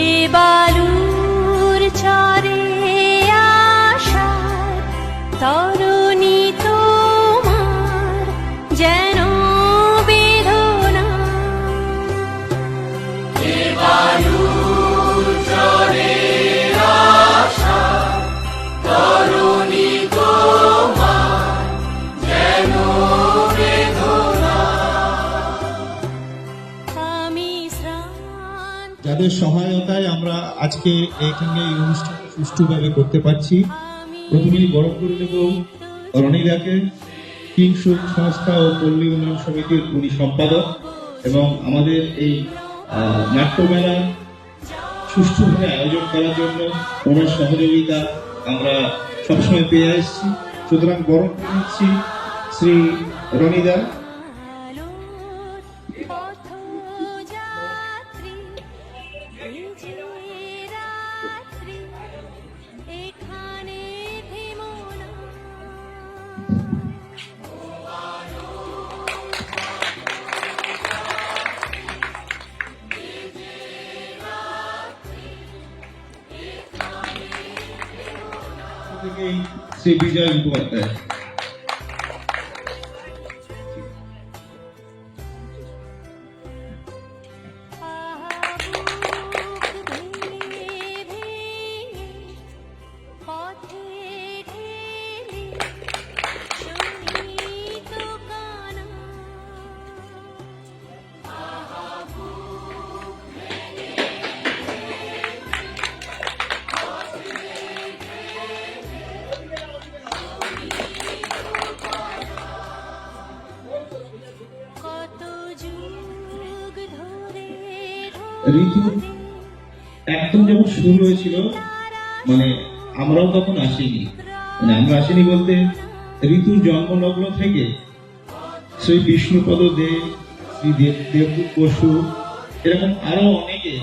এ বালুর চরে আশার তরুণী তোমার যেন বেদনা। এ বালুর চরে আশার তরুণী তোমার যেন বেদনা। আমি শ্রান্ত যাদের সহায়তায় আমরা আজকে এখানে এই অনুষ্ঠান সুষ্ঠুভাবে করতে পারছি। প্রথমেই বরণ করে নেব রনিদাকে, কিংসুক সংস্থা ও পল্লী উন্নয়ন সমিতির উনি সম্পাদক, এবং আমাদের এই নাট্যমেলা সুষ্ঠুভাবে আয়োজন করার জন্য ওনার সহযোগিতা আমরা সবসময় পেয়ে আসছি। সুতরাং বরণ করে নিচ্ছি শ্রী রনিদা। আলোর পথযাত্রী এই যে রাত্রি এখানে থেমো না। থেকেই শ্রী বিজয় মুখোপাধ্যায়। ঋতু একদম যখন শুরু হয়েছিল, মানে আমরাও তখন আসিনি, আমরা আসিনি বলতে ঋতুর জন্মলগ্ন থেকে শ্রী বিষ্ণুপদ দে, শ্রী দেবদূত বসু, এরকম আরো অনেকে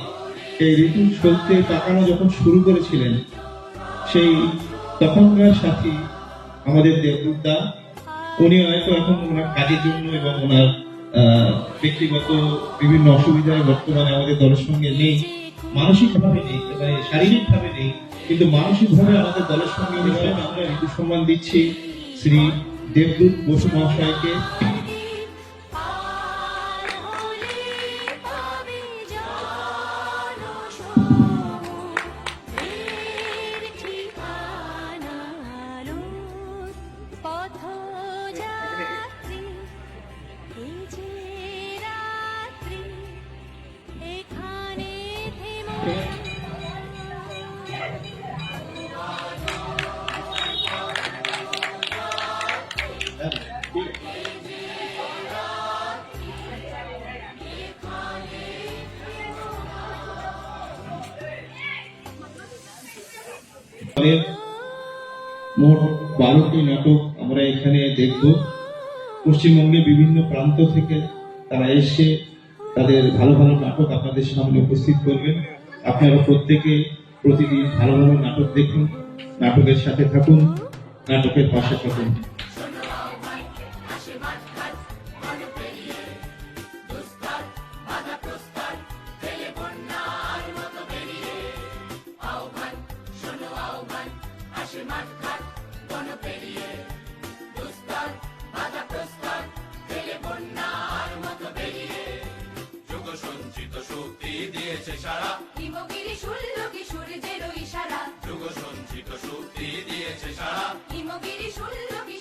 এই ঋতুর চলতে তাকানো যখন শুরু করেছিলেন, সেই তখনকার সাথী আমাদের দেবদূত দা, উনি হয়তো এখন ওনার কাজের জন্য এবং ওনার ব্যক্তিগত বিভিন্ন অসুবিধায় বর্তমানে আমাদের দলের সঙ্গে নেই, মানসিকভাবে নেই, শারীরিকভাবে নেই, কিন্তু মানসিকভাবে আমাদের দলের সঙ্গে আমরা ঋতু সম্মান দিচ্ছি শ্রী দেবদূত বসু মহাশয়কে। পথযাত্রী এই যে রাত্রি এখানে থেমো না। মোট 12টি নাটক আমরা এখানে দেখব। পশ্চিমবঙ্গের বিভিন্ন প্রান্ত থেকে তারা এসে তাদের ভালো ভালো নাটক আপনাদের সামনে উপস্থিত করবেন। আপনারা প্রত্যেকে প্রতিদিন ভালো ভালো নাটক দেখুন, নাটকের সাথে থাকুন, নাটকের পাশে থাকুন। সঞ্চিত শক্তি দিয়েছে সারা হিমগিরি শুনল কি সূর্যের ইশারা, যুগ সঞ্চিত শক্তি দিয়েছে সারা হিমগিরি শুনল কি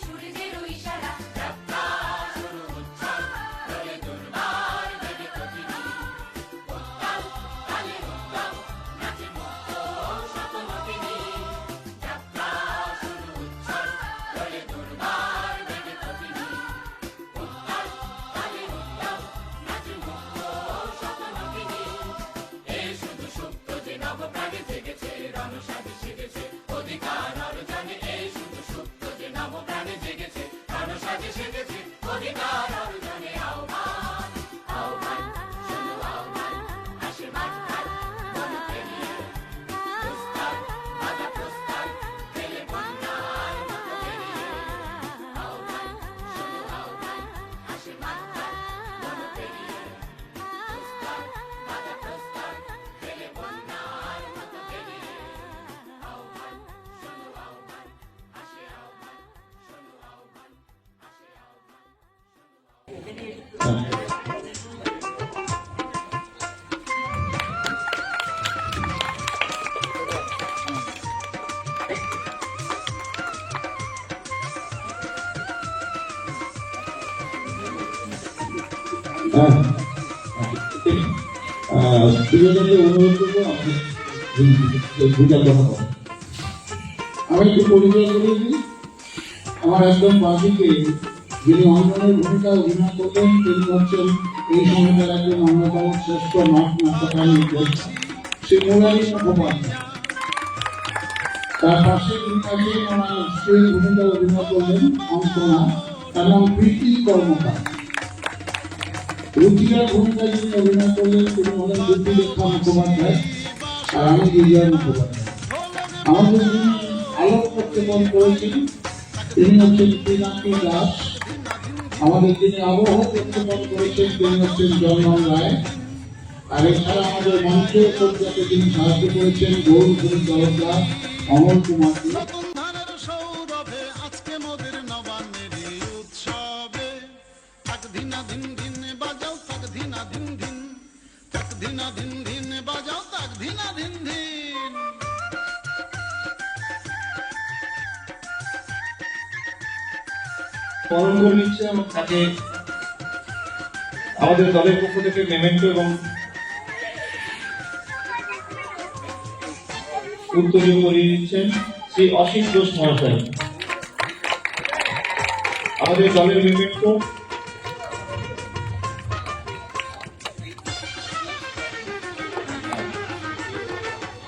হ্যাঁ প্রিয়জনকে অনুরোধ করবো আমাদের দুটার কথা বলেন। আমি একটু পরিচয় করে দিই। আমার একদম বাদিকে যিনি অঙ্গনের ভূমিকা অভিনয় করবেন তিনি হচ্ছেন এই সময়টার একজন অন্যতম শ্রেষ্ঠ নাট্যকার নির্দেশক শ্রী মুরারি মুখোপাধ্যায়। তার পাশে যিনি আছেন ওনার স্ত্রীর ভূমিকা অভিনয় করবেন অঙ্কনা, তার নাম প্রীতি কর্মকার। রুচিরার ভূমিকায় যিনি অভিনয় করলেন তিনি হলেন বুদ্ধিলেখা মুখোপাধ্যায়, আর আমি বিজয় মুখোপাধ্যায়। আমাদের যিনি আলোক প্রত্যেপন করেছেন তিনি হচ্ছেন পিনাকি দাস। আমাদের যিনি আবহ প্রত্যেপন করেছেন তিনি হচ্ছেন জয়মন রায়। আর এছাড়া আমাদের মঞ্চ সজ্জাতে যিনি সাহায্য করেছেন গৌর তরফদার, অমল কুমার দে। ধানের সৌরভে আজকে মোদের নবান্নেরই উৎসবে তাক ধিনা ধিন ধিন বাজাও তাক ধিনা ধিন ধিন তাক ধিনা ধিন ধিন বাজাও তাক ধিনা ধিন ধিন। বরণ করে নিচ্ছে এবং তাকে আমাদের দলের পক্ষ থেকে মেমেন্টো এবং উত্তরীয় করিয়ে দিচ্ছেন শ্রী অসীম ঘোষ মহাশয়। আমাদের দলের মেমেন্টো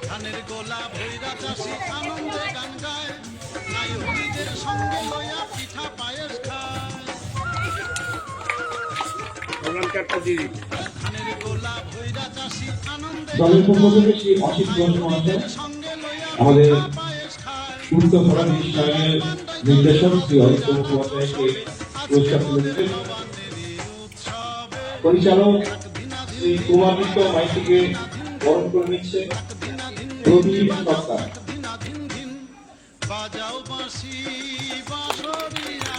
ধানের গোলা ভৈরা চাষি আনন্দে গান গায়, নাই হরিদের সঙ্গে লয়া পিঠা পায়েস খায়। ধানের গোলা ভৈরা চাষি আনন্দে দলের পক্ষ থেকে শ্রী অসীম ঘোষ মহাশয় সঙ্গে লয়া আমাদের পায়েস খায়। উত্তর ফোরাম অনুষ্ঠানের নির্দেশক শ্রী অরিত্র মুখোপাধ্যায়কে পুরস্কার তুলে দিচ্ছেন। পরিচালক শ্রী কুমার মিত্র মাইতিকে বরণ করে নিচ্ছে প্রদীপ সরকার। বাজাও বাঁশি বাঁশরিয়া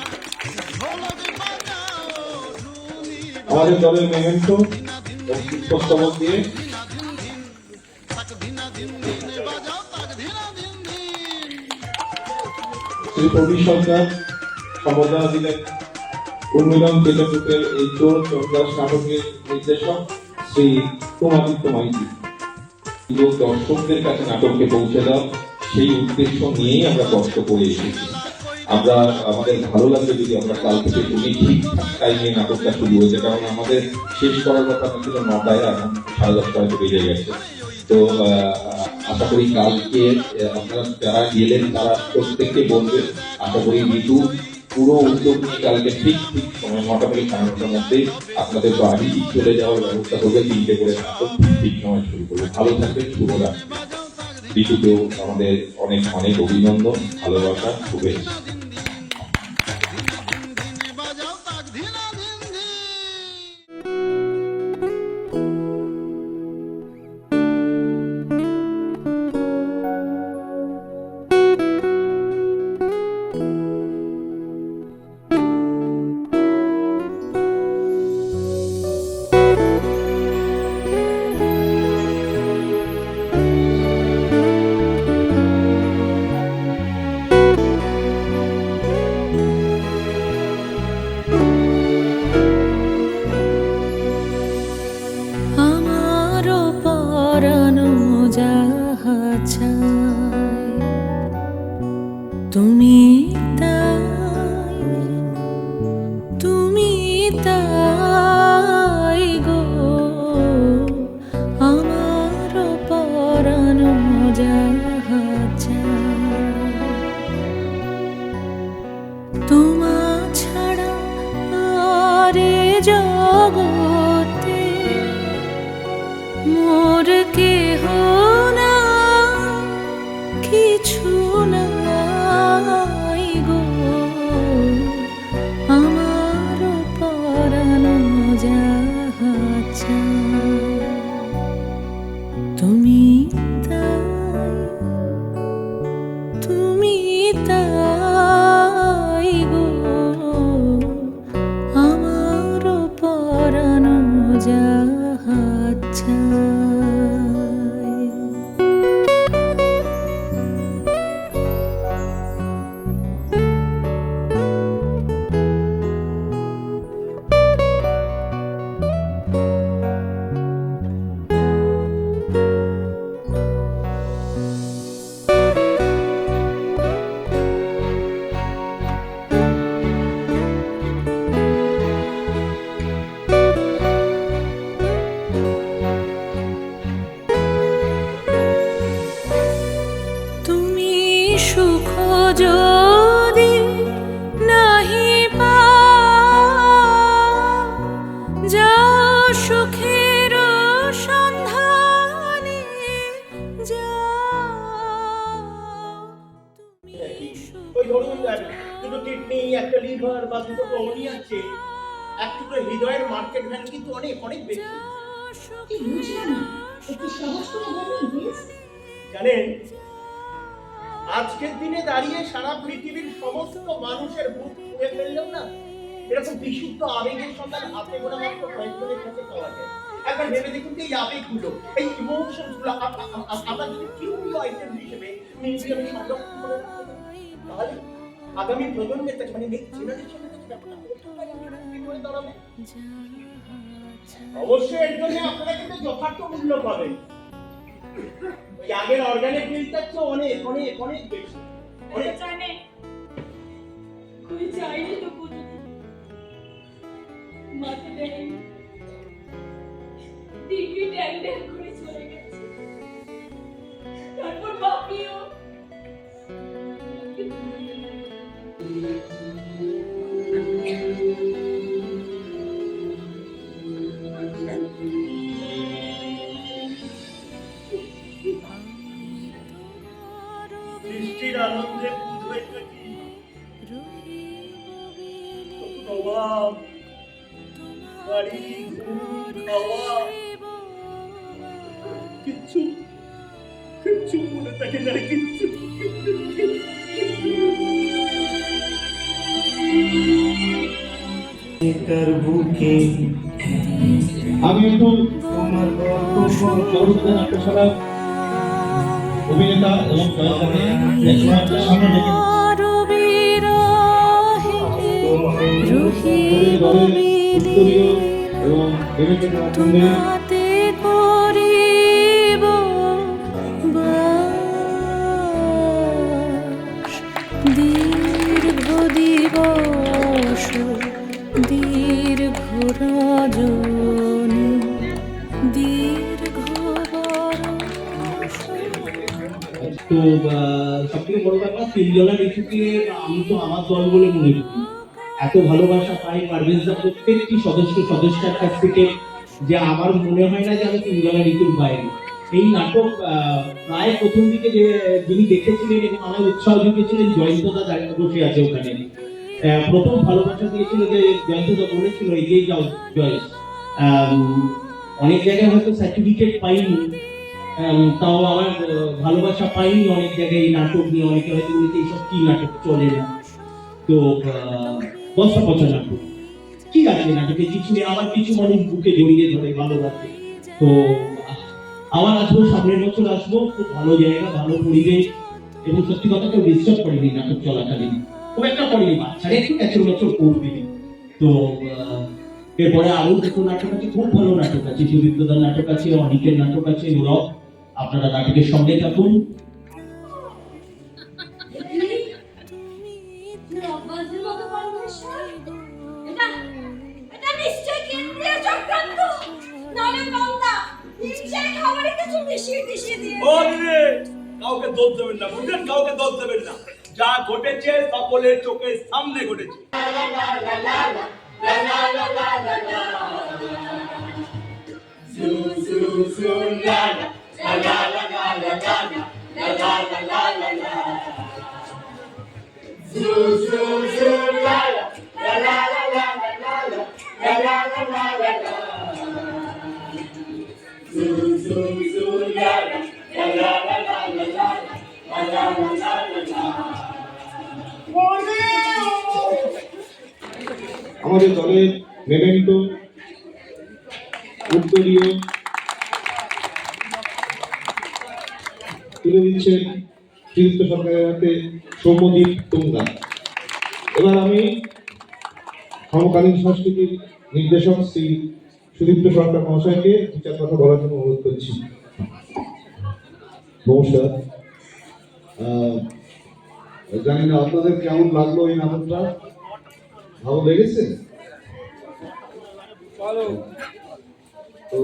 ঢোলক বাজাও ঢুলি আমাদের দলের মেমেন্টো ও পুষ্পস্তবক দিয়ে তাক ধিনা ধিন ধিন বাজাও তাক ধিনা ধিন ধিন। শ্রী প্রদীপ সরকার সম্বর্ধনা দিলেন উন্মিলন কেটাপুকের এই চোর চন্দ্রাস নাটকের নির্দেশক শ্রী কুমার মিত্র মাইতি। দর্শকদের কাছে নাটককে পৌঁছে দাও সেই উদ্দেশ্য নিয়েই আমরা কষ্ট করে এসেছি। আমরা আমাদের ভালো লাগবে যদি আমরা কাল থেকে শুনি ঠিকঠাক টাইমে নাটকটা শুরু হয়েছে, কারণ আমাদের শেষ করার কথা ছিল 9টায়, এখন 10:30 হয়তো বেজে গেছে। তো আশা করি কালকে আপনারা যারা গেলেন তারা প্রত্যেককে বলবেন, আশা করি ঋতু পুরো উদ্যোগ নিয়ে কালকে ঠিক সময় 9টা থেকে 9:30টার মধ্যে আপনাদের বাড়ি চলে যাওয়ার ব্যবস্থা করবে। 3টে করে নাটক ঠিক সময় শুরু করবে। ভালো থাকবেন, শুভরাত্রি। ঋতুকেও আমাদের অনেক অনেক অভিনন্দন, ভালোবাসা, শুভেচ্ছা। বাজাও তাক ধিনা ধিন ধিন। আমারও পরানো যাহা চায় তুমি তাই গো, আমারও পরানো যাহা চায় তোমা ছাড়া আরে জগতে মোর কেহ না, কিছু নাই গো, আমার পরানো যাহা চায় তুমি তাই। সুখ যদি নাহি যাও সুখের সন্ধানে ওই ধরুন দুটো কিডনি, একটা লিভার বা দুটো অমনি আছে, এক টুকরো হৃদয়ের মার্কেট ভ্যালু কিন্তু অনেক অনেক বেশি। জানেন, আজকের দিনে দাঁড়িয়ে সারা পৃথিবীর সমস্ত মানুষের বুক ছুঁয়ে ফেললেও না এরকম বিশুদ্ধ আবেগের সন্ধান হাতে গোনা মাত্র কয়েকজনের কাছে পাওয়া যায়। একবার ভেবে দেখুন যে এই আবেগগুলো, এই ইমোশনস গুলো আমরা যদি কিউরিও আইটেম হিসেবে মিউজিয়ামে সংরক্ষণ করে রাখতে পারি, তাহলে আগামী প্রজন্মের কাছে, মানে নেক্সট জেনারেশনের কাছে ব্যাপারটা করে দাঁড়াবে। অবশ্যই এর জন্য আপনারা কিন্তু যথার্থ মূল্য পাবেন। ওই আগের অর্গানিক মিলটার চেয়ে অনেক অনেক অনেক বেশি। অনেক জানে কই যাইনি তো কোনোদিন, মাকে দেয়নি, দিব্যি ড্যাং ড্যাং করে চলে গেছে। তারপর বাপিও সৃষ্টির আনন্দে বুধ হয়ে থাকি, অভাব, বাড়ি, ঘুম, খাওয়া, কিচ্ছু কিচ্ছু মনে থাকে না, কিচ্ছু। আমি একটু সর্বদান নাট্যশালার অভিনেতা এবং কলাকারদের সামনে ডেকে উত্তরীয় এবং তোমাতে করিব বাস দীর্ঘ দিবস দীর্ঘ রজনী দীর্ঘ বরষ। তো সব থেকে বড় ব্যাপার, তিনজনের ঋতুকে আমি তো আমার দল বলে মনে করি। এত ভালোবাসা পাই পারভেজদা প্রত্যেকটি সদস্যের কাছ থেকে, যে আমার মনে হয় না যে আমি তিনজনের ঋতুর বাইরে। এই নাটক প্রায় প্রথম দিকে যে যিনি দেখেছিলেন এবং আমার উৎসাহ জুগিয়েছিলেন, জয়ন্তদা দাঁড়িয়ে বসে আছে ওখানে। প্রথম ভালোবাসা দিয়েছিল যে জয়ন্তদা বলেছিল এগিয়ে যাও জয়েস। অনেক জায়গায় হয়তো সার্টিফিকেট পাইনি, তাও আমার ভালোবাসা পাইনি অনেক জায়গায় এই নাটক নিয়ে। অনেকে হয়তো বলেছে এইসব কি নাটক, চলে না। তো বস্তা পচা নাটক কি আছে নাটকে, কিছু নেই, আমার কিছু মানুষ বুকে জড়িয়ে ধরে ভালোবাসে। তো আবার আসবো, সামনের বছর আসবো, খুব ভালো জায়গা, ভালো পরিবেশ, এবং সত্যি কথা কেউ ডিস্টার্ব করেনি নাটক চলাকালীন, খুব একটা করেনি, বাচ্চারা একটু ক্যাচর ম্যাচর করবেনি। তো এরপরে আরো দুটো নাটক আছে, খুব ভালো নাটক আছে, সুদীপ্তদার নাটক আছে, অনিকের নাটক আছে, নীরব। আপনারা নাটকের সঙ্গে থাকুন। কাউকে দোষ দেবেন না, বুঝলেন? কাউকে দোষ দেবেন না, যা ঘটেছে সকলের চোখের সামনে ঘটেছে। আমাদের দলের মেমেন্টো উত্তরীয় তুলে দিচ্ছেন শ্রীযুক্ত সরকারের হাতে সৌম্যদীপ তুঙ্গা। এবার আমি সমকালীন সংস্কৃতির নির্দেশক শ্রী সুদীপ্ত সরকার মহাশয়কে দু চার কথা বলার জন্য অনুরোধ করছি। নমস্কার। জানি না আপনাদের কেমন লাগলো এই নাটকটা, ভালো লেগেছে? তো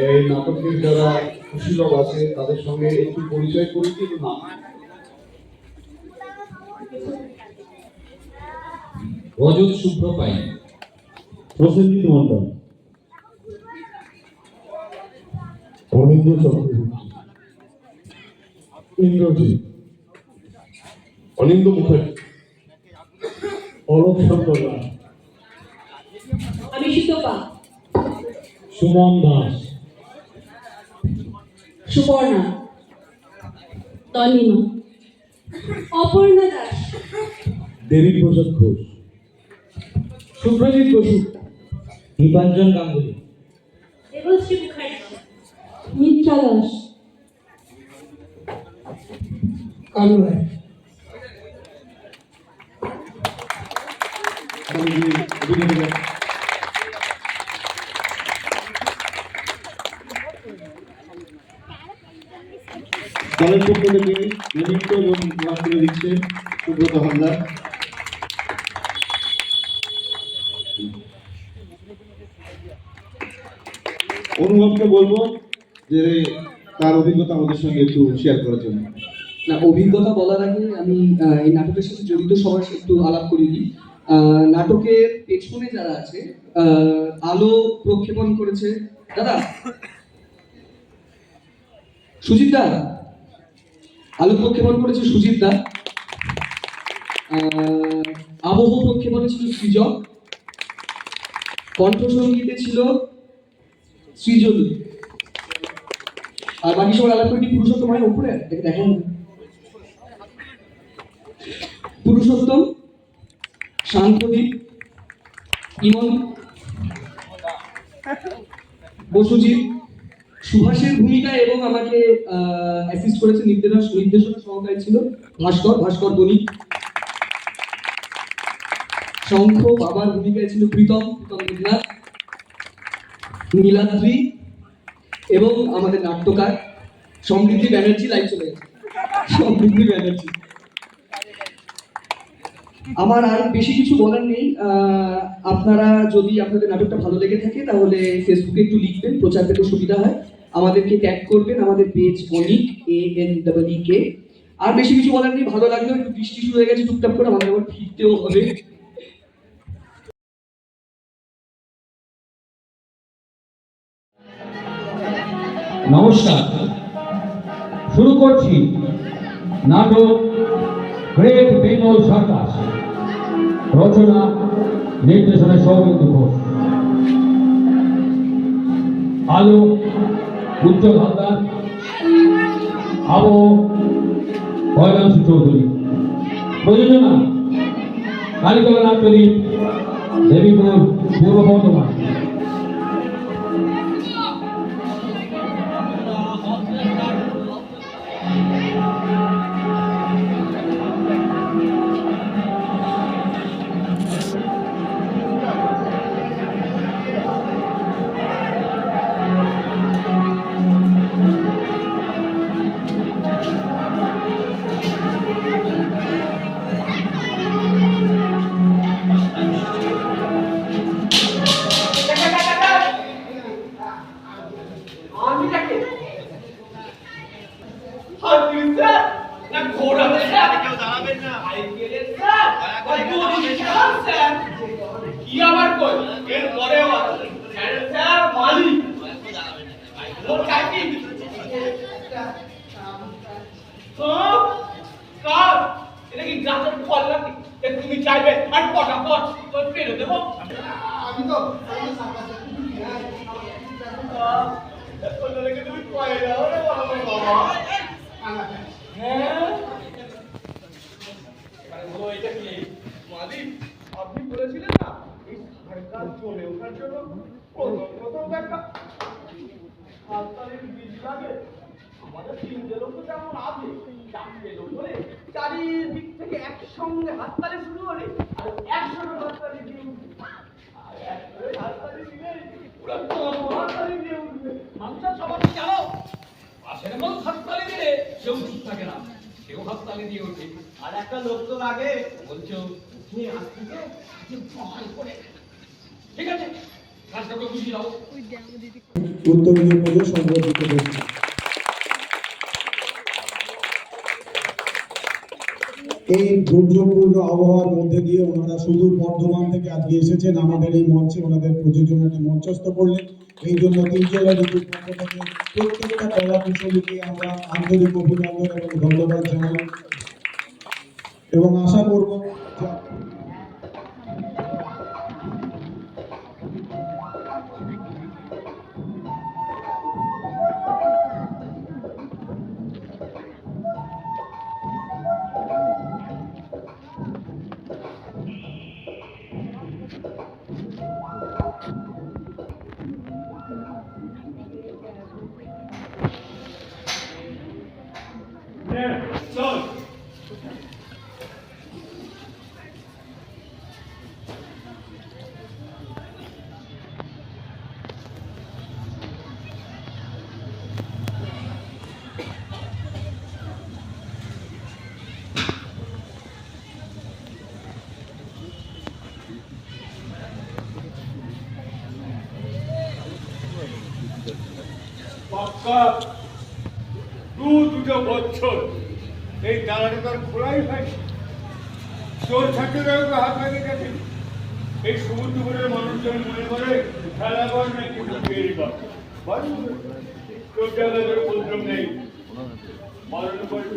এই নাটকের যারা কুশীলব আছে তাদের সঙ্গে একটু পরিচয় করি কি না? রজত শুভ্র পাই, প্রসেনজিৎ মন্ডল, অনিন্দ্য চক্রবর্তী, ইন্দ্রজিৎ, অনিন্দ্য মুখার্জী, অলোক শঙ্কর রায়, আমি সুতপা, সুমন দাস, সুপর্ণা, তনিমা, অপর্ণা দাস, দেবীপ্রসাদ ঘোষ, সুপ্রজিৎ বসু, দীপাঞ্জন গাঙ্গুলি, দেবশ্রী মুখার্জী, মিত্রা দাস, কালু রায়, দলের পক্ষ থেকে নিযুক্ত এবং প্রদান করে দিচ্ছেন সুব্রত হালদার। অনুভবকে বলবো যে তার অভিজ্ঞতা আমাদের সঙ্গে একটু শেয়ার করার জন্য। না, অভিজ্ঞতা বলার আগে আমি এই নাটকের সাথে জড়িত সবার সাথে একটু আলাপ করে দিই। নাটকের পেছনে যারা আছে, আলো প্রক্ষেপণ করেছে দাদা, সুজিত দা, আলো প্রক্ষেপণ করেছে সুজিত দা, আবহ প্রক্ষেপণে ছিল সৃজক, কণ্ঠসঙ্গীতে ছিল সৃজন, আর বাকি সবার আলাপ করে পুরুষোত্তম হয় উপরে দেখেন, পুরুষোত্তম, শান্তদীপ, ইমন, বসুজিৎ, সুভাষের ভূমিকা এবং আমাকে অ্যাসিস্ট করেছে নির্দেশনা সহকারী ছিল ভাস্কর বণিক, শঙ্খ বাবার ভূমিকায় ছিল প্রীতম দেবনাথ, নীলাদ্রি এবং আমাদের নাট্যকার সমৃদ্ধি ব্যানার্জি, লাইভ চলে গেছে সমৃদ্ধি ব্যানার্জি। আমার আর বেশি কিছু বলার নেই। আপনারা যদি আপনাদের নাটকটা ভালো লেগে থাকে তাহলে ফেসবুকে একটু লিখবেন, প্রচার পেতে সুবিধা হয়, আমাদেরকে ট্যাগ করবেন, আমাদের পেজ অনিক ANEEK। আর বেশি কিছু বলার নেই, ভালো লাগলেও একটু বৃষ্টি শুরু হয়ে গেছে টুকটাক করে, আমাদের আবার ফিরতেও হবে। নমস্কার, শুরু করছি নাটক গ্রেট বেঙ্গল সার্কাস, রচনা নির্দেশনা সৌমিত্র ঘোষ, আলো উজ্জ্বল হালদার, আবহ কয়লাংশু চৌধুরী, প্রযোজনা কালীতলা নাট্যদ্বীপ, দেবীপুর, পূর্ব বর্ধমান। কি আবার কই এর পরেও আছে স্যার মালিক লোক চাইছি তো কার এটা কি গ্রামের ফল নাকি তুমি চাইবে আর পটাপট তো ফেলে দেবো আমি তো তুমি কয়ে দাও রে বাবা হ্যাঁ এটা কি মালিক আপনি বলেছিলেন না এই সরকার চলে ওঠার জন্য প্রথম একটা হাততালির বীজ লাগে আমাদের 3টে লোক তো তেমন আছে 4টে লোক হলে চারিদিক থেকে একসঙ্গে হাততালি শুরু হলে আর 100 হাততালি দিয়ে উঠবে আর 100 হাততালি দিলে পুরো হাততালি দিয়ে উঠবে মানুষরা সবাই জানো পাশের মানুষ হাততালি দিলে কেউ চুপ থাকে না কেউ হাততালি দিয়ে ওঠে আর একটা লোক তো লাগে বলছো উঠে আসতে ভয় করে ঠিক আছে কাজটাকে বুঝিয়ে দাও উত্তরীয় পদে সংবর্ধিত করছি। এই দুর্যোগপূর্ণ আবহাওয়ার মধ্যে দিয়ে ওনারা সুদূর বর্ধমান থেকে আজকে এসেছেন আমাদের এই মঞ্চে ওনাদের প্রযোজনাটি মঞ্চস্থ করলেন। এই জন্য তিনজলা ঋতুর পক্ষ থেকে প্রত্যেকটা কলা কুশলীকে আমরা আন্তরিক অভিনন্দন এবং ধন্যবাদ জানাই এবং আশা করব পাক্কা দুটো বছর এই দাঁড়াটা তার খোলাই হয় চোর থাকতে হাত লাগে গেছে। এই সমুদ্রের মানুষজন মনে করে খেলাঘর নাকি বিয়ের ঘর, কেউ জায়গায় উপদ্রব নেই। বারণ করে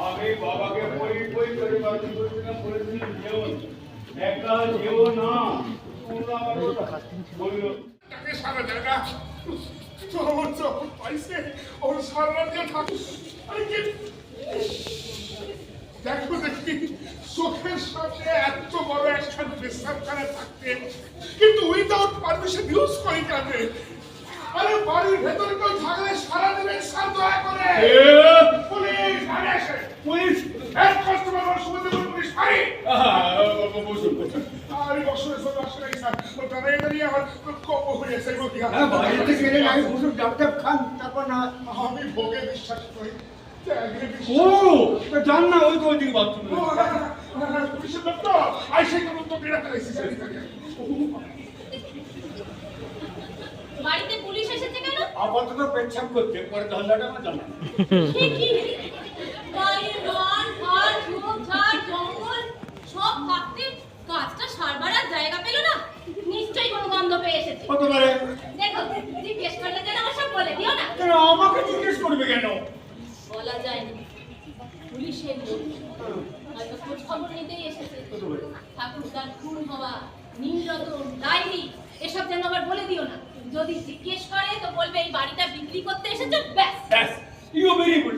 আমি বাবাকে বই বই করে বারণ করেছিলাম, বলেছিলাম যেও একা যেও না, তোমরা আমার কথা বলল সারা জায়গা দেখো দেখি চোখের সামনে এত বড় একটা বিশ্রামখানা থাকতে কিন্তু উইদাউট পারমিশন ইউজ করি কেন? আরে বাড়ির ভেতরে কেউ থাকলে সারা দেবেন স্যার, দয়া করে পুলিশ আসে, পুলিশ হেড কনস্টেবল সুবিধা পুলিশ আরে আরে বসে সব আসে নাই স্যার, ওখানে দাঁড়িয়ে আমার কপ হয়েছে গো কি হ্যাঁ বাড়িতে গেলে আমি বুঝুন ডাক্তার খান তারপর না আমি ভোগে বিশ্বাস করি। ও তো জান না ওই তো ওইদিকে বাথরুম পুলিশের লোক তো আইসে কোনো তো বেরাতে এসেছে। বাড়িতে পুলিশ এসেছে কেন? আপাতত পেছাপ করতে পরে ধন্দাটা আমার জানা বাড়ির রন ঘর ঝোপঝাড় জঙ্গল সব থাকতে কাজটা সারবার আর জায়গা পেল না, নিশ্চয়ই কোনো গন্ধ পেয়ে এসেছে। হতে পারে। দেখো জিজ্ঞেস করলে যেন আমার সব বলে দিও না। কেন আমাকে জিজ্ঞেস করবে কেন? বলা যায় না, পুলিশের লোক হয়তো খোঁজ খবর নিতেই এসেছে। ঠাকুরদার খুন হওয়া, নীলরতন, ডায়েরি এসব যেন আবার বলে দিও না। যদি জিজ্ঞেস করে তো বলবে এই বাড়িটা বিক্রি করতে এসেছে, ব্যাস। ব্যাস you very good.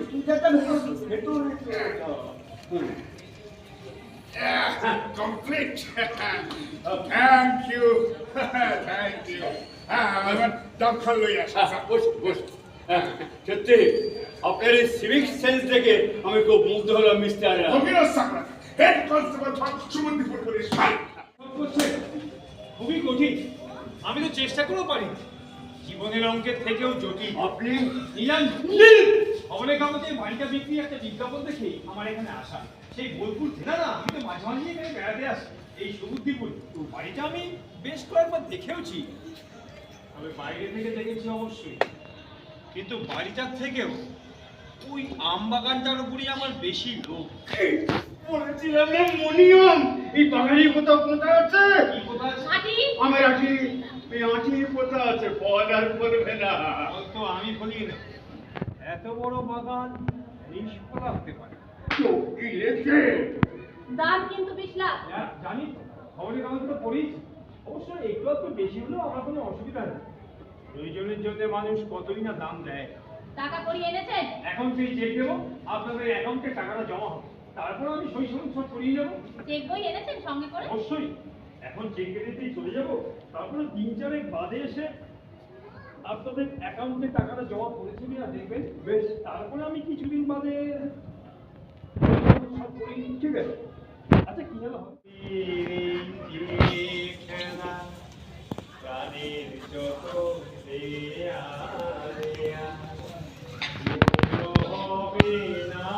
Complete thank you thank you. হ্যাঁ আমার দমখান লই আসা বসুন বসুন। সত্যি আপনার এই সিভিক সেন্স দেখে আমি খুব মুগ্ধ হলাম মিস্টার হেড কনস্টেবল সুমন্দিপুর পুলিশ। খুবই কঠিন, আমি তো চেষ্টা করেও পারি। জীবনের অঙ্কের থেকেও জটিল। আপনি নিলাম অনেক আমাদের বাড়িটা বিক্রি একটা বিজ্ঞাপন দেখে আমার এখানে আসা। সেই বোলপুর জেলা না, আমি তো মাঝে মাঝে এখানে বেড়াতে আসি। এই সমুদ্রপুর তো বাড়িটা আমি বেশ কয়েকবার দেখেওছি, তবে বাইরে থেকে দেখেছি অবশ্যই, কিন্তু বাড়িটার থেকেও ওই আম বাগানটার উপরই আমার বেশি লোভ। বলেছিলাম না মনিয়ম, এই বাগানে কোথাও পোতা আছে। কি পোতা আছে? আমার আটি, এই আটি পোতা আছে, ফল আর করবে না। তো আমি বলি না, এত বড় বাগান নিষ্ফলা হতে পারে। কি লেখে দাম কিন্তু 20 লাখ। জানি, খবরের কাগজ তো পড়েছি। অবশ্য একটু একটু বেশি হলেও আমার কোনো অসুবিধা নেই। প্রয়োজনের জন্য মানুষ কতই না দাম দেয়। টাকা করি এনেছেন? এখন সেই চেক দেবো, আপনাদের অ্যাকাউন্টে টাকাটা জমা হবে, তারপর আমি সই সব করিয়ে যাবো। চেক বই এনেছেন সঙ্গে করে? অবশ্যই, এখন চেক দিতেই চলে যাবো, তারপরে 3-4 বাদে এসে আপনাদের অ্যাকাউন্টে টাকাটা জমা পড়েছে কিনা দেখবেন। বেশ, তারপরে আমি কিছুদিন বাদে সব করিয়ে নিই, ঠিক আছে? আচ্ছা কি হলো প্রাণের যত হবে না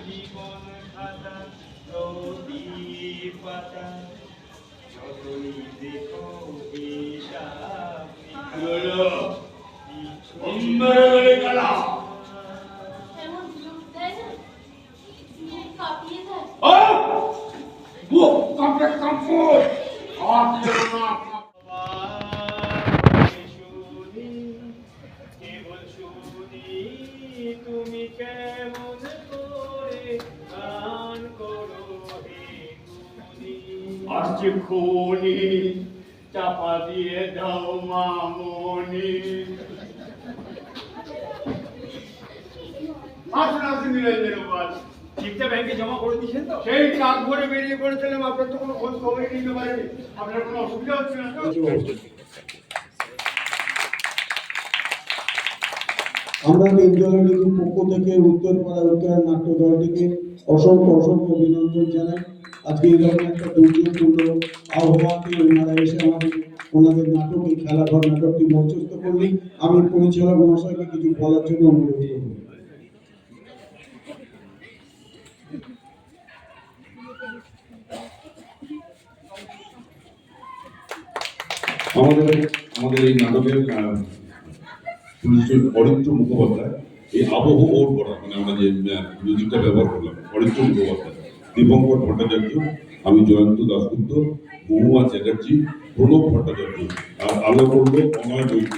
জীবন খাতা নদী পাতা যতই দেখো এমন কেমন করে গান করো হে গুণী। আসছে খুনি চাপা দিয়ে দাও মামনি। আসুন আসুন নিরঞ্জন বাস, ঠিকঠাক ব্যাংকে জমা করে দিয়েছেন তো? সেই কাক ভরে বেরিয়ে পড়েছিলাম, আপনার তো কোনো খোঁজ খবরই নিতে পারেনি। আপনার কোনো অসুবিধা হচ্ছে না তো? আমরা তিনজনের ঋতুর পক্ষ থেকে উত্তরপাড়া উত্তরায়ণ নাট্য দলটিকে অসংখ্য অসংখ্য অভিনন্দন জানাই। আজকে এরকম একটা দুর্যোগপূর্ণ আবহাওয়াতে ওনারা এসে ওনাদের নাটক এই খেলাঘর নাটকটি মঞ্চস্থ করলেন। আমি পরিচালক মহাশয়কে কিছু বলার জন্য অনুরোধ করব। আমাদের এই নাটকের অরিত্র মুখোপাধ্যায়, এই আবহ ওর করা, মানে আমরা যে মিউজিকটা ব্যবহার করলাম, অরিত্র মুখোপাধ্যায়, দীপঙ্কর ভট্টাচার্য, আমি জয়ন্ত দাশগুপ্ত, মহুয়া চ্যাটার্জি, প্রণব ভট্টাচার্য, আর আলো করলো অময় দৈত্য।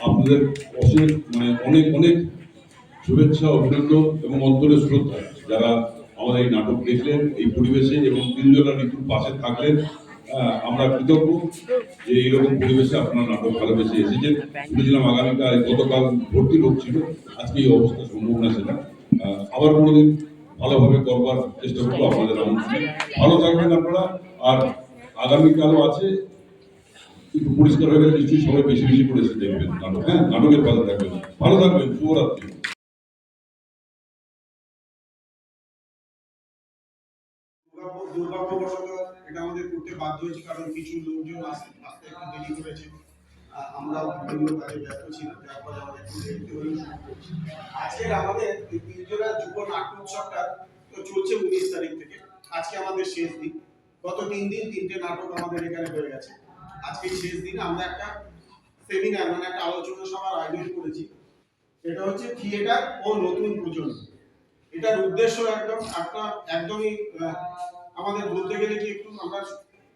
আপনাদের অশেষ মানে অনেক অনেক শুভেচ্ছা, অভিনন্দন এবং অন্তরের শ্রদ্ধা যারা আমাদের এই নাটক দেখলেন এই পরিবেশে এবং তিনজনা ঋতুর পাশে থাকলেন। আমরা কৃতজ্ঞ যে এইরকম পরিবেশে আপনারা নাটক ভালোবেসে এসেছেন। শুনেছিলাম আগামীকাল, গতকাল ভর্তি লোক ছিল, আজকে এই অবস্থা সম্ভব না সেটা। আবার কোনোদিন ভালোভাবে করবার চেষ্টা করবো আপনাদের আমন্ত্রণে। ভালো থাকবেন আপনারা। আর আগামীকালও আছে, একটু পরিষ্কার হয়ে গেলে নিশ্চয়ই সবাই বেশি বেশি করে এসে দেখবেন নাটক। হ্যাঁ, নাটকের পাশে থাকবেন। ভালো থাকবেন। শুভরাত্রি। দুর্ভাগ্যবশত এটা আমাদের করতে বাধ্য হয়েছে, কারণ কিছু লোকজন আসতে একটু দেরি করেছে। আমরাও বিভিন্ন কাজে ব্যস্ত ছিলাম, যার ফলে আমাদের একটু দেরিতে হলেও শুরু করেছি। আজকের আমাদের এই তিনজোড়া যুব নাট্য উৎসবটা তো চলছে 19 তারিখ থেকে। আজকে আমাদের শেষ দিন। গত 3 দিন 3টে নাটক আমাদের এখানে হয়ে গেছে। আজকে শেষ দিনে আমরা একটা সেমিনার মানে একটা আলোচনা সভার আয়োজন করেছি। এটা হচ্ছে থিয়েটার ও নতুন প্রজন্ম। এটার উদ্দেশ্য একদমই আমাদের বলতে গেলে কি, একটু আমরা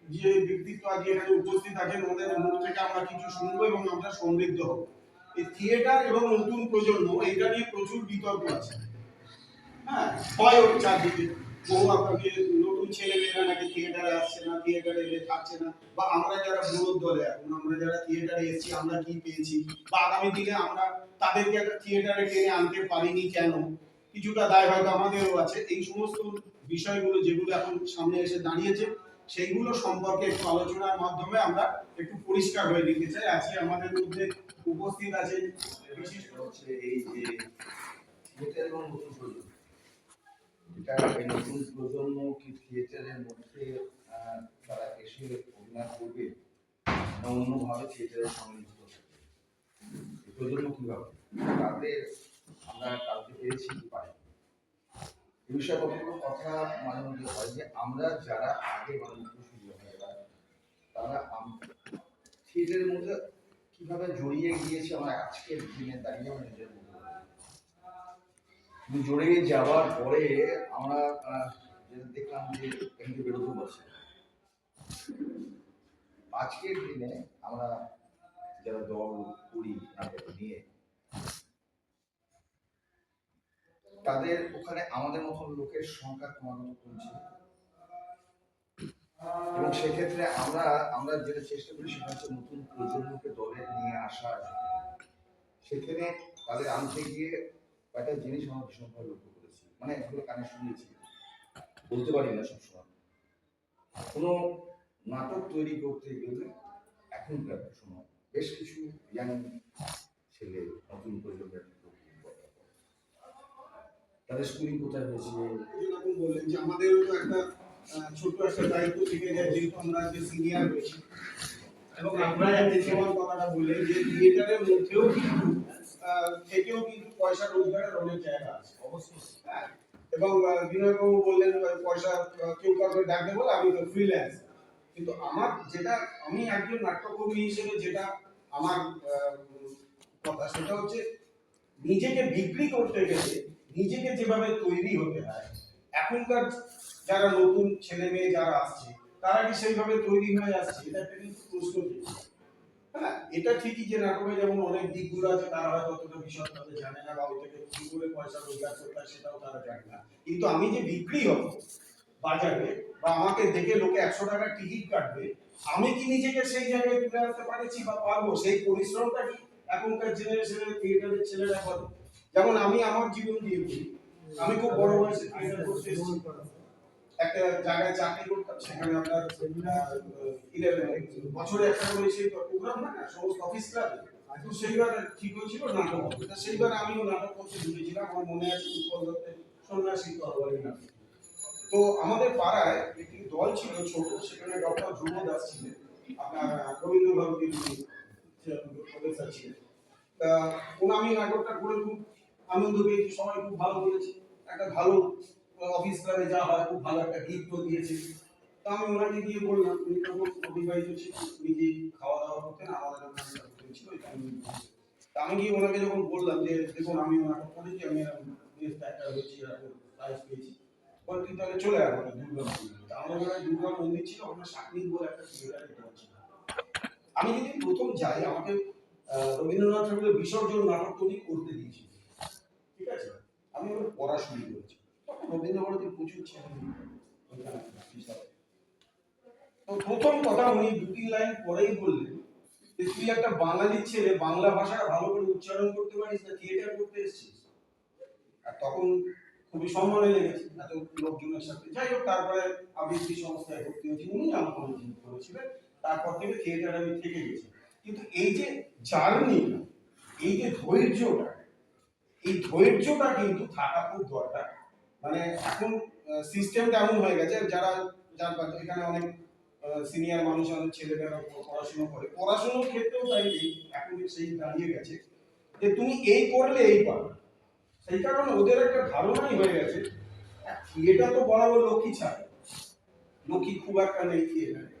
যে ব্যক্তিত্ব আজ এখানে উপস্থিত আছেন ওদের মুখ থেকে আমরা কিছু শুনবো এবং আমরা সমৃদ্ধ হব। এই থিয়েটার এবং নতুন প্রজন্ম এটা নিয়ে প্রচুর বিতর্ক আছে। হ্যাঁ, হয় ওর চারদিকে বহু আপনাকে নতুন ছেলেমেয়েরা নাকি থিয়েটারে আসছে না, থিয়েটারে এলে থাকছে না, বা আমরা যারা বিরোধ দলে এখন আমরা যারা থিয়েটারে এসেছি আমরা কি পেয়েছি, বা আগামী দিনে আমরা তাদেরকে একটা থিয়েটারে টেনে আনতে পারিনি কেন, কিছুটা দায় হয়তো আমাদেরও আছে। এই সমস্ত বিষয়গুলো যেগুলো এখন সামনে এসে দাঁড়িয়েছে সেইগুলো সম্পর্কে একটু আলোচনার মাধ্যমে আমরা একটু পরিষ্কার হয়ে নিতে চাই। আজকে আমাদের মধ্যে উপস্থিত আছেন বিশিষ্ট হচ্ছে এই যে থিয়েটার এবং নতুন প্রজন্ম, এটা এই নতুন প্রজন্ম কি থিয়েটারের মধ্যে তারা এসে অভিনয় করবে না অন্যভাবে থিয়েটারের সঙ্গে যুক্ত থাকবে, এই প্রজন্ম কিভাবে তাদের আমরা কালকে পেয়েছি কি পাই, এই বিষয়ে কতগুলো কথা মাঝে মধ্যে হয় যে আমরা যারা আগে শুরু হয় তারা থিয়েটারের মধ্যে কিভাবে জড়িয়ে গিয়েছে আমরা আজকের দিনে দাঁড়িয়ে আমরা নিজের মধ্যে জড়িয়ে যাওয়ার পরে আমরা দেখলাম যে এখান থেকে বেরোতে পারছি। আজকের দিনে আমরা যারা দল করি নাটক নিয়ে তাদের ওখানে আমাদের মতন লোকের সংখ্যা ক্রমাগত কমছে, এবং সেক্ষেত্রে আমরা যেটা চেষ্টা করি সেটা হচ্ছে নতুন প্রজন্মকে দলে নিয়ে আসা। সেখানে তাদের আনতে গিয়ে একটা জিনিস আমরা ভীষণভাবে লক্ষ্য করেছি, মানে এগুলো কানে শুনেছি, বলতে পারি না সবসময়। কোনো নাটক তৈরি করতে গেলে এখনকার সময় বেশ কিছু ইয়াং ছেলে নতুন প্রজন্মের তাদের স্কুলিং কোথায় হয়েছে যেরকম বললেন যে আমাদেরও তো একটা ছোট্ট একটা দায়িত্ব থেকে যায়, যেহেতু আমরা যে সিনিয়র হয়েছি এবং আমরা যে সমান কথাটা বললেন যে থিয়েটারের মধ্যেও কিন্তু থেকেও কিন্তু পয়সা রোজগারের অনেক জায়গা আছে অবশ্যই। হ্যাঁ, এবং বিনয়বাবু বললেন পয়সা কেউ কাউকে ডাকবে বলে আমি তো ফ্রিল্যান্স, কিন্তু আমার যেটা আমি একজন নাট্যকর্মী হিসেবে যেটা আমার কথা সেটা হচ্ছে নিজেকে বিক্রি করতে গেলে নিজেকে যেভাবে তৈরি হতে হয়, এখনকার যারা নতুন ছেলে মেয়ে যারা আসছে তারা কি সেইভাবে তৈরি হয়ে আসছে, এটা একটা কিন্তু প্রশ্ন। হ্যাঁ, এটা ঠিকই যে নাটকে যেমন অনেক দিকগুলো আছে তারা হয়তো অতটা বিশদভাবে জানে না বা ওইটাকে কি করে পয়সা রোজগার করতে হয় সেটাও তারা জানে না, কিন্তু আমি যে বিক্রি হব বাজারে বা আমাকে দেখে লোকে 100 টাকার টিকিট কাটবে, আমি কি নিজেকে সেই জায়গায় তুলে আসতে পারছি বা পারবো, সেই পরিশ্রমটা কি এখনকার জেনারেশনের থিয়েটারের ছেলেরা করে? যেমন আমি আমার জীবন দিয়ে বলি, আমি খুব বড় বয়সে থিয়েটার করতে এসেছি, একটা জায়গায় চাকরি করতাম, সেখানে আপনার বছরে একটা করে সেই প্রোগ্রাম হয় না সমস্ত অফিস ক্লাবে, তো সেইবার ঠিক হয়েছিল নাটক হবে, তা সেইবার আমিও নাটক করতে ঢুকেছিলাম। আমার মনে আছে উৎপল দত্তের সন্ন্যাসী তরবারি নাটক। তো আমাদের পাড়ায় একটি দল ছিল ছোট, সেখানে ডক্টর ধ্রুব দাস ছিলেন, আপনার রবীন্দ্র ভারতীর প্রফেসর ছিলেন। তা আমি নাটকটা করে খুব আনন্দ পেয়েছি, সবাই খুব ভালো বলেছে, একটা ভালো অফিস ক্লাবে যা হয় খুব ভালো একটা গিফটও দিয়েছে। তা আমি ওনাকে গিয়ে বললাম, উনি তখন অবিবাহিত ছিল, নিজে খাওয়া দাওয়া করতেন, আমাদের ওখানে ছিল। তা আমি গিয়ে ওনাকে যখন বললাম যে দেখুন আমি নাটক করেছি, আমি বেস্ট অ্যাক্টর হয়েছি, প্রাইজ পেয়েছি, বলে তুই তাহলে চলে আয় আমাদের দুর্গা মন্দিরে। তা আমাদের ওখানে দুর্গা মন্দির ছিল, ওখানে সাকনিক বলে একটা থিয়েটারের দল ছিল। আমি যেদিন প্রথম যাই আমাকে রবীন্দ্রনাথ ঠাকুরের বিসর্জন নাটকটা উনি করতে দিয়েছিল, ঠিক আছে? আমি ওর পড়া শুরু করেছি, তখন রবীন্দ্র ভারতী প্রচুর ছিলেন ওইখানে হিসাবে। তো প্রথম কথা উনি 2-3 লাইন পরেই বললেন যে তুই একটা বাঙালির ছেলে, বাংলা ভাষা ভালো করে উচ্চারণ করতে পারিস না, থিয়েটার করতে এসেছিস। আর তখন খুবই সম্মানে লেগেছে এত লোকজনের সাথে। যাই হোক, তারপরে আবৃত্তি সংস্থায় ভর্তি হয়েছি, উনি আমার অনুযায়ী করেছিলেন, তারপর থেকে থিয়েটার আমি থেকে গেছি। কিন্তু এই যে জার্নি, এই যে ধৈর্যটা, এই ধৈর্যটা কিন্তু থাকা খুব দরকার। মানে এখন সিস্টেমটা এমন হয়ে গেছে, যারা এখানে অনেক সিনিয়র মানুষ, অনেক ছেলেমেয়েরা পড়াশোনা করে, পড়াশোনার ক্ষেত্রেও তাই এখন সেই দাঁড়িয়ে গেছে যে তুমি এই করলে এই পাবে। সেই কারণে ওদের একটা ধারণাই হয়ে গেছে থিয়েটার তো বরাবর লক্ষ্মী ছাড়ে, লক্ষ্মী খুব একটা নেই থিয়েটারে।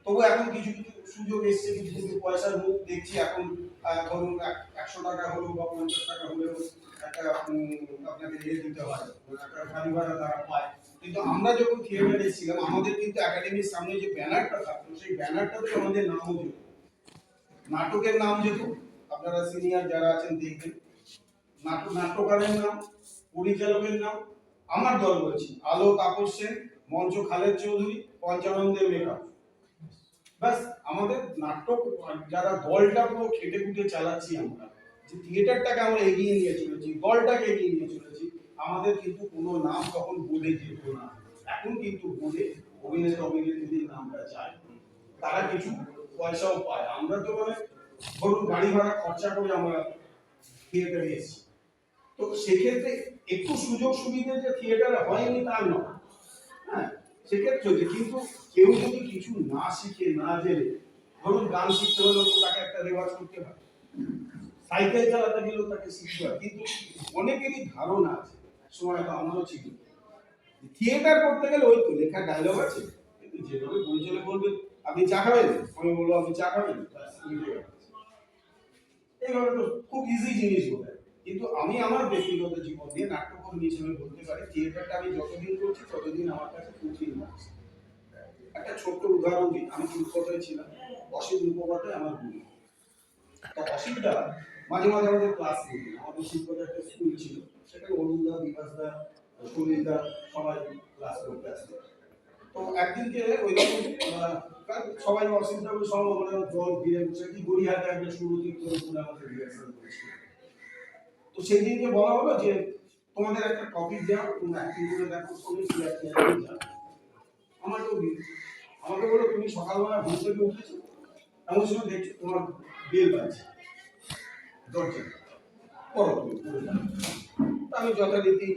তবু এখন কিছু কিছু সুযোগ এসছে, কিছু কিছু পয়সার মুখ দেখছি এখন। ধরুন 100 টাকা হলো বা 50 টাকা হলেও একটা আপনাকে দিতে হয়, একটা গাড়ি ভাড়া তারা পায়। কিন্তু আমরা যখন থিয়েটারে এসেছিলাম, আমাদের কিন্তু একাডেমির সামনে যে ব্যানারটা থাকতো, সেই ব্যানারটাতে আমাদের নামও যেত, নাটকের নাম যেত। আপনারা সিনিয়র যারা আছেন দেখবেন, নাট্যকারের নাম, পরিচালকের নাম, আমার দল বলছি, আলো তাপস সেন, মঞ্চ খালেদ চৌধুরী, পঞ্চানন্দের মেকআপ। ব্যাস, আমাদের নাটক যারা দলটা পুরো খেটে খুঁটে চালাচ্ছি আমরা, যে থিয়েটারটাকে আমরা এগিয়ে নিয়ে চলেছি, দলটাকে এগিয়ে নিয়ে চলেছি, আমাদের কিন্তু কোনো নাম তখন বোর্ডে যেত না। এখন কিন্তু বোর্ডে অভিনেতা অভিনেত্রীদের নামটা যায়, তারা কিছু পয়সাও পায়। আমরা তো মানে ধরুন গাড়ি ভাড়া খরচা করে আমরা থিয়েটারে এসেছি, তো সেক্ষেত্রে একটু সুযোগ সুবিধা যে থিয়েটারে হয়নি তা নয়, হ্যাঁ সেক্ষেত্রে হচ্ছে। কিন্তু কেউ যদি কিছু না শিখে না জেনে, ধরুন গান শিখতে হলেও তো তাকে একটা রেওয়াজ করতে হয়, সাইকেল চালাতে গেলেও তাকে শিখতে হয়। কিন্তু অনেকেরই ধারণা আছে, সময় তো আমারও ছিল, থিয়েটার করতে গেলে ওই তো লেখা ডায়লগ আছে, কিন্তু যেভাবে পরিচালক বলবে আপনি চা খাবেন, আমি বলবো আপনি চা খাবেন, এইভাবে তো খুব ইজি জিনিস বলে। কিন্তু আমি আমার ব্যক্তিগত জীবন দিয়ে নাট্যকর্মী হিসেবে বলতে পারি, থিয়েটারটা আমি যতদিন করছি ততদিন আমার কাছে কঠিন লাগছে। একটা ছোট্ট উদাহরণ দিই, আমি কলকাতায় ছিলাম, অসিত মুখোপাধ্যায় আমার গুরু। তা অসিতদা মাঝে মাঝে আমাদের ক্লাস নিতেন, আমাদের শিক্ষক একটা স্কুল ছিল, সেখানে অরুণদা, বিকাশদা, সুনীলদা সবাই ক্লাস করতে আসতো। তো একদিনকে ওই রকম সবাই অসিতদা সব আমরা জল ঘিরে বসে কি গড়িয়াহাটে একটা সুরতীর্থ করে আমাদের রিহার্সাল করেছিল। তো সেই দিনকে বলা হলো যে তোমাদের একটা টপিক দেওয়া, তোমরা অ্যাক্টিং করে দেখো, আমাকে বলো তুমি সকালবেলা ঘুম থেকে উঠেছো, এমন সময় দেখছো তোমার বেল বাজছে দরজা, করো তুমি। আমি যথারীতি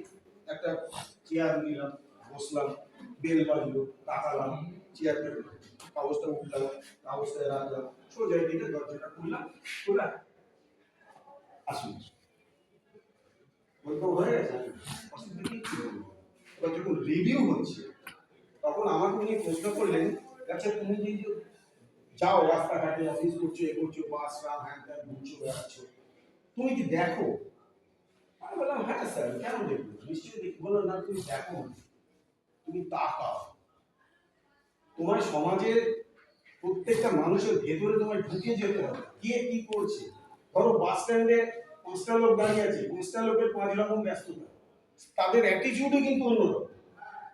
একটা চেয়ার নিলাম, বসলাম, বেল বাজলো, তাকালাম, চেয়ারটা কাগজটা উঠলাম, কাগজটায় রাখলাম, সোজা দিকে দরজাটা খুললাম, খোলা আসুন। হয়ে গেছে, এবার যখন রিভিউ হচ্ছে তখন আমাকে উনি প্রশ্ন করলেন, আচ্ছা তুমি যে যাও রাস্তাঘাটে অফিস করছো, এ করছো, বাস ট্রাম হ্যান ত্যান ঘুরছো বেড়াচ্ছো, তুমি কি দেখো? আমি বললাম হ্যাঁ স্যার, কেন দেখবো, নিশ্চয়ই দেখি। বললো না তুমি দেখো, তুমি তাকাও, তোমার সমাজের প্রত্যেকটা মানুষের ভেতরে তোমায় ঢুকে যেতে হবে কে কি করছে। ধরো বাস স্ট্যান্ডে 5টা লোক দাঁড়িয়ে আছে, 5টা লোকের 5 রকম ব্যস্ততা, তাদের অ্যাটিটিউডও কিন্তু অন্যরকম।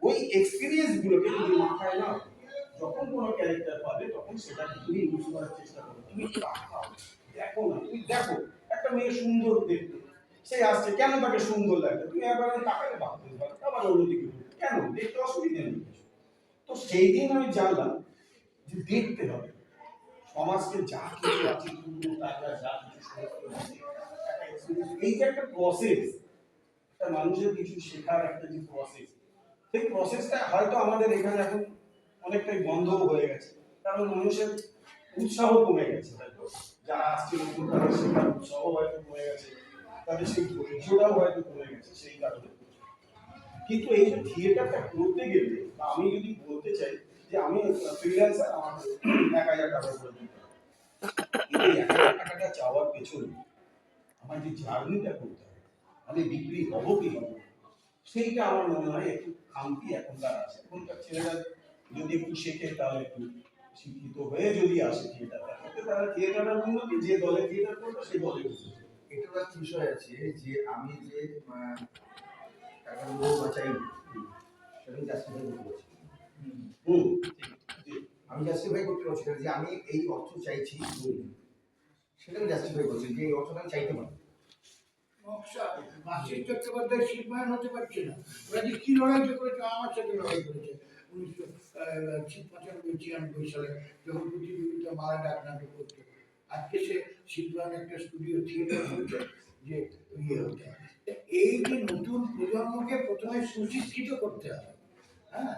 ওই এক্সপিরিয়েন্স গুলোকে যদি মাথায় নাও, যখন কোনো ক্যারেক্টার পাবে তখন সেটাকে তুমি ইউজ করার চেষ্টা করো। তুমি তাকাও, দেখো না, তুমি দেখো একটা মেয়ে সুন্দর দেখতে, সে আসছে, কেন তাকে সুন্দর লাগে, তুমি একবার তাকালে ভাবতে পারো, আবার অন্যদিকে কেন দেখতে অসুবিধা নেই। তো সেই দিন আমি জানলাম যে দেখতে হবে সমাজকে যা কিছু আছে, যা কিছু এই যে একটা প্রসেস, একটা মানুষের কিছু শেখার একটা যে প্রসেস, সেই প্রসেসটা হয়তো আমাদের এখানে এখন অনেকটাই বন্ধ হয়ে গেছে, কারণ মানুষের উৎসাহ কমে গেছে। হয়তো যারা আসছে নতুন তাদের শেখার উৎসাহ হয়তো কমে গেছে, তাদের সেই ধৈর্যটাও হয়তো কমে গেছে সেই কারণে। কিন্তু এই যে থিয়েটারটা করতে গেলে, বা আমি যদি বলতে চাই যে আমি ফ্রিল্যান্সার, আমার 1000 টাকা করে দিতে হবে, এই 1000 টাকাটা চাওয়ার পেছনে আমার যে জার্নিটা করতে হবে, আমি বিক্রি হবো কি হবো, সেইটা আমার মনে হয় একটু খামতি এখনকার আছে। এখনকার ছেলেরা যদি একটু শেখে, তাহলে একটু শিক্ষিত হয়ে যদি আসে থিয়েটারটা করতে, তাহলে থিয়েটারের উন্নতি, যে দলে থিয়েটার করবে সেই দলে উন্নতি। এটার একটা বিষয় আছে যে আমি যে টাকা দেবো বা চাইব, সেটা আমি জাস্টিফাই করতে পারছি না। আমি জাস্টিফাই করতে পারছি না যে আমি এই অর্থ চাইছি, সেটা আমি জাস্টিফাই করছি যে এই অর্থটা আমি চাইতে পারি। মাসিক চট্টোপাধ্যায় শিল্পায়ন হতে পারছে না। ওরা যে কি লড়াইটা করেছে, আমার সাথে লড়াই করেছে 1995-96 সালে, যখন প্রতিযোগিতা মালা ডাক নাটক করতো। আজকে সে শিল্পায়ন একটা স্টুডিও থিয়েটার করেছে, যে ইয়ে হতে। এই যে নতুন প্রজন্মকে প্রথমে সুশিক্ষিত করতে হবে। হ্যাঁ,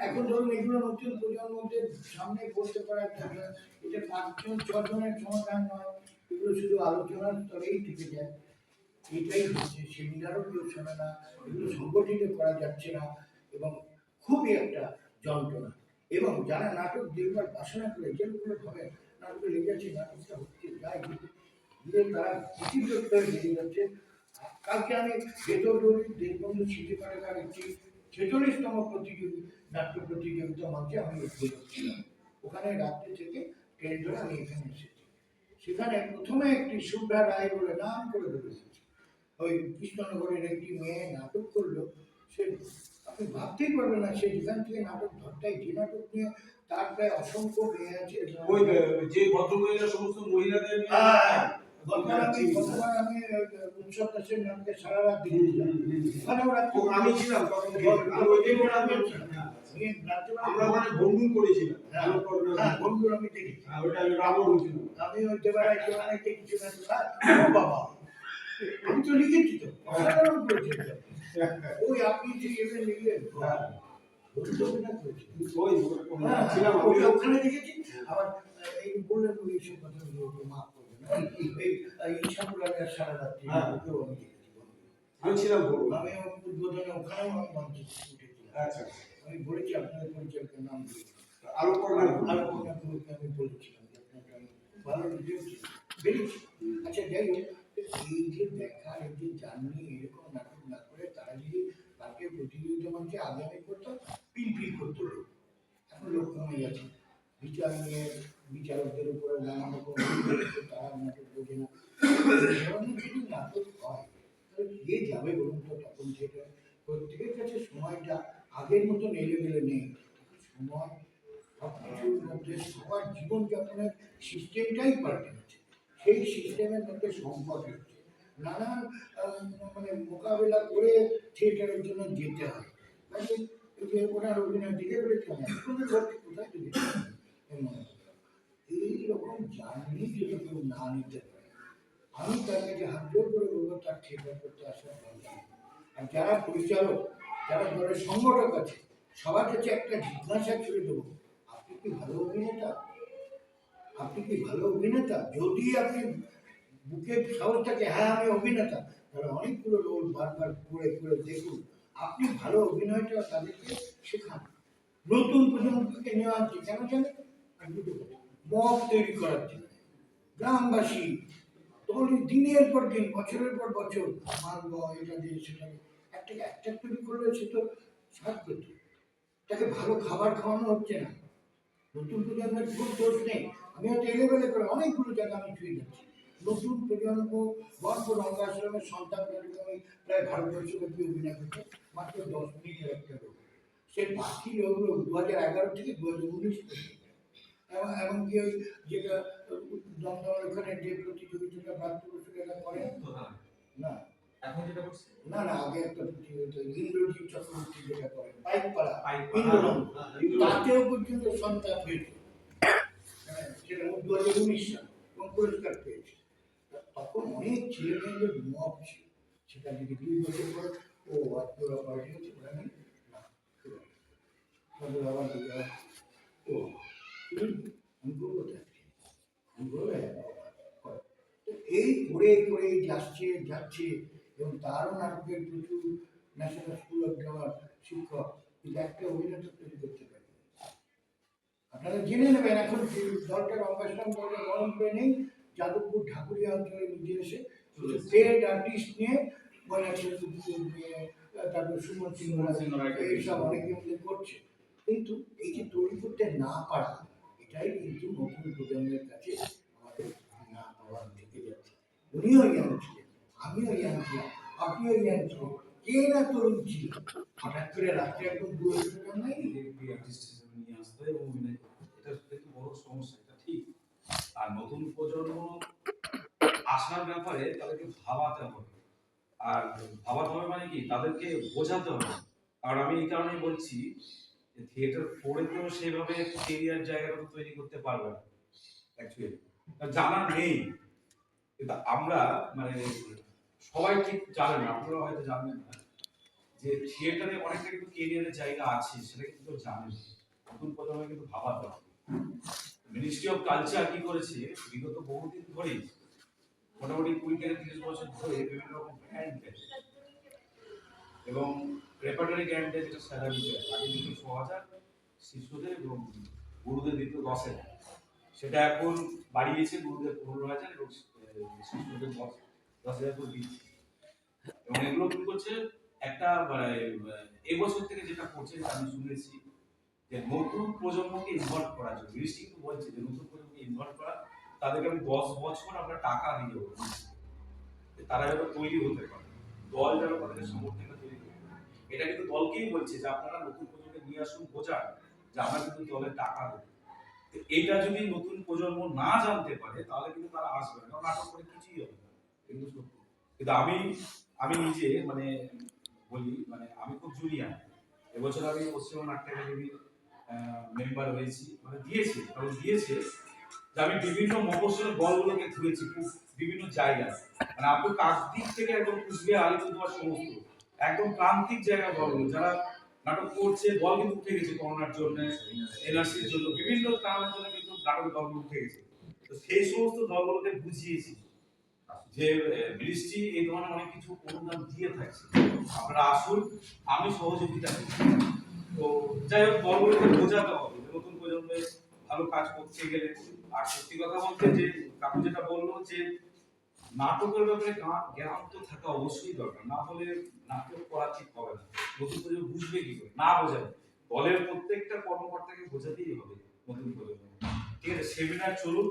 এখন ধরুন এগুলো নতুন প্রজন্মদের সামনে বলতে পারার জন্য এটা 5-6 জনের সমাধান নয়, এগুলো শুধু আলোচনার স্তরেই থেকে যায়। এটাই হচ্ছে, সেমিনারও কেউ শোনে না, এগুলো সংগঠিত করা যাচ্ছে না, এবং খুবই একটা যন্ত্রণা। এবং যারা নাটক দেখবার বাসনা করে, যেগুলো ভাবে নাটকে লেগেছে, নাটকটা হচ্ছে যাই গিয়ে তারা ক্ষতিগ্রস্ত হয়ে বেরিয়ে যাচ্ছে। কালকে আমি ভেতরদড়ি দেশবন্ধু স্মৃতি পাঠাগার একটি 46তম নাট্য প্রতিযোগিতা মঞ্চে আমি উপস্থিত ছিলাম। ওখানে রাত্রে থেকে ট্রেন ধরে আমি এখানে এসেছি। সেখানে প্রথমে একটি সুব্রা রায় বলে নাম করে ধরেছি, ওই কৃষ্ণনগরের একটি মেয়ে নাটক করলো। সে আপনি ভাবতেই পারবেন না, সে যেখান থেকে নাটক ধরটাই, যে নাটক নিয়ে তার প্রায় অসংখ্য মেয়ে আছে। ওই যে ভদ্রমহিলা সমস্ত মহিলাদের গতবার আমি উৎসব দাসের নাটকে সারা রাত দিয়েছিলাম। আমি ছিলাম তখন, আমরা ওখানে বন্ধু করেছিলাম, বন্ধু আমি দেখেছি। ওটা রাবণ ছিল, আমি ওই দেবারায় দেখেছি। বাবা, আমি তো লিখেছি তো, অসাধারণ করেছি। ওই আপনি যে এমনি লিখলেন, ওখানে দেখেছি। আবার এই বললেন এইসব কথা মাফ করবেন, এই ইচ্ছাপুরার সারা রাত্রি ওকেও আমি দেখেছি। আমি ছিলাম, আমি উদ্বোধনে ওখানেও আমি মঞ্চে উঠেছিলাম। আচ্ছা, আমি বলেছি আপনাদের পরিচালকের নাম দিয়ে আলোকনাথ আমি বলেছিলাম যে আপনাকে আমি ভালো লিখেছি, বেরিয়েছি। আচ্ছা, যাই হোক, এই যে দেখা, এই যে জার্নি, এরকম নাটক না করে তারা যদি তাকে প্রতিযোগিতা মঞ্চে আগে আমি করতাম, পিল করতো লোক। এখন লোক কমে গেছে, বিচার নিয়ে বিচারকদের উপরে নানা রকম তারা নাটক বোঝে না। যদি নাটক হয় তাহলে কে যাবে বলুন তো? তখন যেটা প্রত্যেকের কাছে সময়টা আগের মতন এলেবেলে নেই। সময় সব কিছুর মধ্যে সবার জীবনযাপনের সিস্টেমটাই পাল্টে গেছে। সেই সিস্টেমের মধ্যে সংকট হচ্ছে, নানান মোকাবেলা করে থিয়েটারের জন্য যেতে হয়। যে ওনার অভিনয় দেখে বলেছিলাম, কোথায় এইরকম জার্নি যদি কেউ না নিতে পারে, আমি তার কাছে হাত জোর করে বলবো তার থিয়েটার করতে আসার দরকার। আর যারা পরিচালক, যারা দলের সংগঠক আছে, সবার কাছে একটা জিজ্ঞাসা ছুড়ে দেবো, আপনি কি ভালো অভিনেতা? আপনি কি ভালো অভিনেতা? যদি আপনি বুকের সাহস থাকে, হ্যাঁ আমি অভিনেতা, তাহলে অনেকগুলো রোল বারবার করে করে দেখুন। আপনি ভালো অভিনয়টা তাদেরকে শেখান। নতুন প্রজন্মকে নেওয়া হচ্ছে কেন জানেন? মত তৈরি করার জন্য। গ্রামবাসী দিনের পর দিন, বছরের পর বছর মারব, এটা দিয়ে সেটা একটা তৈরি করলে সে তো সাজ করত। তাকে ভালো খাবার খাওয়ানো হচ্ছে না। নতুন প্রজন্মের খুব দোষ নেই। আমি হয়তো এলেবেলে করে অনেকগুলো জায়গা আমি ছুঁয়ে যাচ্ছি। নতুন প্রজন্ম গল্প রঙ্গাশ্রমের সন্তান আমি প্রায় ভারতবর্ষব্যাপী অভিনয় করছে, মাত্র 10 মিনিটের একটা রোগ। সে বাকি রোগগুলো 2011 থেকে 2019 পর্যন্ত। এমনকি ওই যেটা দমদমের ওখানে যে প্রতিযোগিতাটা প্রাপ্তবয়স্করা করেন না এখন যেটা করছে না না আগে একটা প্রতিযোগিতা ইন্দ্রজিৎ চক্রবর্তী যেটা করেন পাইকপাড়া তাতেও পর্যন্ত সন্তান হয়েছে, সেটা 2019 সাল এবং পুরস্কার পেয়েছে। তখন অনেক ছেলে মেয়েদের মত ছিল, সেটা যদি 2 বছর পর ও আত্মরা পাল্টে গেছে ওরা নেই না তাদের আবার ও আমি বলবো আমি বলবো এই করে করে যাচ্ছে এবং তারও নাটকের প্রচুর ন্যাশনাল স্কুল অফ ড্রামার শিক্ষক কিন্তু একটা অভিনেতা তৈরি করতে পারে। আপনারা জেনে নেবেন এখন দলটার অঙ্গাশ্রম দলটা গরম করে নেই, যাদবপুর ঢাকুরিয়া অঞ্চলে নিজে এসে পেড আর্টিস্ট নিয়ে তারপর সুমন সিংহ এইসব অনেকে মধ্যে করছে। কিন্তু এই যে তৈরি করতে না পারা, এটাই কিন্তু নতুন প্রজন্মের কাছে আমাদের না পাওয়ার থেকে যাচ্ছে। উনিও ইয়াং ছিলেন, আমিও ইয়াং ছিলাম, আপনিও ইয়াং ছিলেন, কে না তরুণ ছিল। হঠাৎ করে রাত্রে একদম দূরে নাই নিয়ে আসতে এবং অভিনয় করতে, এটা কিন্তু বড় সমস্যা, এটা ঠিক। আর নতুন প্রজন্ম আসার ব্যাপারে তাদেরকে ভাবাতে হবে, আর ভাবাতে হবে মানে কি তাদেরকে বোঝাতে হবে। আর আমি এই কারণেই বলছি যে থিয়েটার পড়ে তো সেভাবে কেরিয়ার জায়গাটা তৈরি করতে পারবে না অ্যাকচুয়ালি, জানা নেই। কিন্তু আমরা মানে সবাই ঠিক জানেন, আপনারা হয়তো জানেন না যে থিয়েটারে অনেকটা কিন্তু কেরিয়ারের জায়গা আছে, সেটা কিন্তু জানেন। নতুন প্রজন্ম কিন্তু ভাবাতে হবে। মিনিস্ট্রি অফ কালচার কি করেছে বিগত বহুদিন ধরেই, মোটামুটি 20 থেকে 30 বছর ধরে বিভিন্ন রকম গ্র্যান্ড দেয় এবং রেপার্টারি গ্র্যান্ড দেয়, যেটা স্যালারি দেয়। আগে দিত 6,000 শিশুদের এবং গুরুদের দিত 10,000, সেটা এখন বাড়িয়েছে গুরুদের 15,000 এবং শিশুদের 10,000 করে দিচ্ছে। এবং এগুলো কি করছে একটা এবছর থেকে যেটা করছে আমি শুনেছি যে নতুন প্রজন্মকে ইনভলভ করার জন্য মিনিস্ট্রি কিন্তু বলছে যে নতুন প্রজন্মকে ইনভলভ করা, তাদেরকে আমি 10 বছর আমরা টাকা দিয়ে দেবো, তারা যেন তৈরি হতে পারে, দল যেন তাদের সমর্থনটা তৈরি করতে পারে। এটা কিন্তু দলকেই বলছে যে আপনারা নতুন প্রজন্মকে নিয়ে আসুন, বোঝান যে আমরা কিন্তু দলের টাকা দেবো। এইটা যদি নতুন প্রজন্ম না জানতে পারে তাহলে কিন্তু তারা আসবে না, কারণ নাটক করে কিছুই হবে না। কিন্তু সত্যি, কিন্তু আমি নিজে মানে বলি, মানে আমি খুব জুনিয়র, এবছর আমি পশ্চিমবঙ্গ নাট্য একাডেমির মেম্বার হয়েছি, মানে দিয়েছে যে আমি বিভিন্ন মফস্বলের দলগুলোকে ঘুরেছি খুব বিভিন্ন জায়গায়, মানে আপনি কাকদ্বীপ থেকে একদম কুচবিহার আলিপুরদুয়ার সমস্ত একদম প্রান্তিক জায়গা দলগুলো যারা নাটক করছে, দল কিন্তু উঠে গেছে করোনার জন্য, এনআরসির জন্য, বিভিন্ন কারণের জন্য কিন্তু নাটক দলগুলো উঠে গেছে। তো সেই সমস্ত দলগুলোকে বুঝিয়েছি যে মিনিস্ট্রি এই ধরনের অনেক কিছু অনুদান দিয়ে থাকছে, আপনারা আসুন, আমি সহযোগিতা করি। তো যাই হোক, দলগুলোকে বোঝাতে হবে নতুন প্রজন্মের ভালো কাজ করতে গেলে। আর সত্যি কথা বলতে যে কাকু যেটা বললো যে নাটকের ব্যাপারে জ্ঞান তো থাকা অবশ্যই দরকার, না হলে নাটক করা ঠিক হবে না। নতুন প্রজন্ম বুঝবে কি করে, না বোঝাবে দলের প্রত্যেকটা কর্মকর্তাকে বোঝাতেই হবে নতুন প্রজন্ম। ঠিক আছে, সেমিনার চলুক,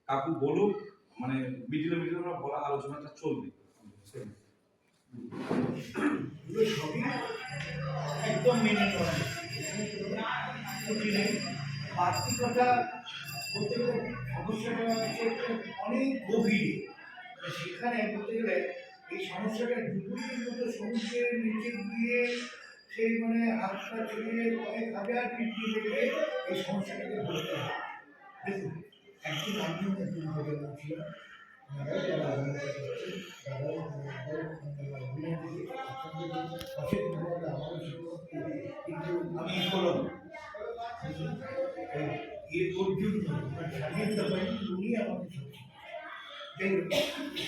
কাকু বলুক, মানে মিডিলে বলা আলোচনাটা চলবে। একদম মেনে নেওয়া বাস্তবিকতা বলতে গেলে সমস্যাটা হচ্ছে অনেক গভীর। সেখানে বলতে গেলে এই সমস্যাটা ডুবুরির মতো সমুদ্রের নিচে গিয়ে সেই মানে হাতটা ছেড়ে কয়েক হাজার ফিট নিচে গেলে এই সমস্যাটাকে বলতে হয়। দেখুন, একদিন আমি একজন প্রজন্ম ছিলাম, যারা অভিনয় করছেন, তারাও অভিনয় দেখে অশেষ ধন্যবাদ আমারও শিক্ষক, কিন্তু আমি হলাম এর পর্যন্ত স্বাধীনতা পাইনি, উনি আমাকে সবচেয়ে যাই হোক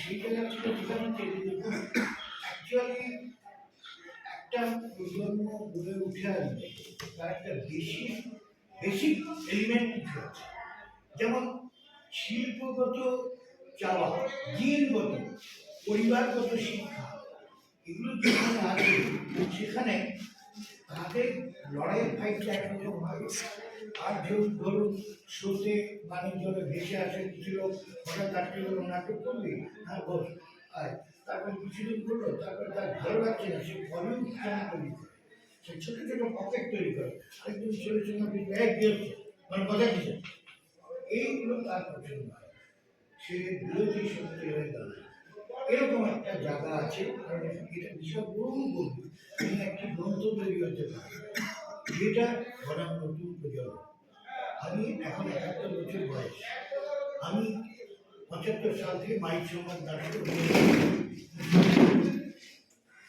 সেই জায়গা ছিল যেখানে অ্যাকচুয়ালি একটা প্রজন্ম গড়ে উঠে আসবে, তার একটা বেসিক এলিমেন্ট কিছু আছে, যেমন শিল্পগত চাওয়া, জিনগত, পরিবারগত শিক্ষা, এগুলো যেখানে আছে সেখানে তাদের লড়াই ফাইটটা একরকম হয়। আর ধরুন শোতে মানুষজনে ভেসে আসে, কিছু লোক হঠাৎ আটকে গেল, নাটক করবি, হ্যাঁ বস আয়, তারপর কিছুদিন করলো, তারপর তার ভালো লাগছে না, সে ভলিউম কেন তৈরি করে, সে ছোট ছোট পকেট তৈরি করে, আরেকদিন ছেলে সঙ্গে এক দিয়েছে মানে কথা দিচ্ছে, এইগুলো তার পছন্দ হয়, সে বিরোধী শক্তি হয়ে দাঁড়ায়। এরকম একটা জায়গা আছে, কারণ এটা বিশাল বহু বলবো একটি গ্রন্থ তৈরি হতে পারে, যেটা বনাম নতুন প্রজন্ম। আমি এখন ৭১ বছর বয়স, আমি ৭৫ সাল থেকে মাইক সংবাদ নাটক,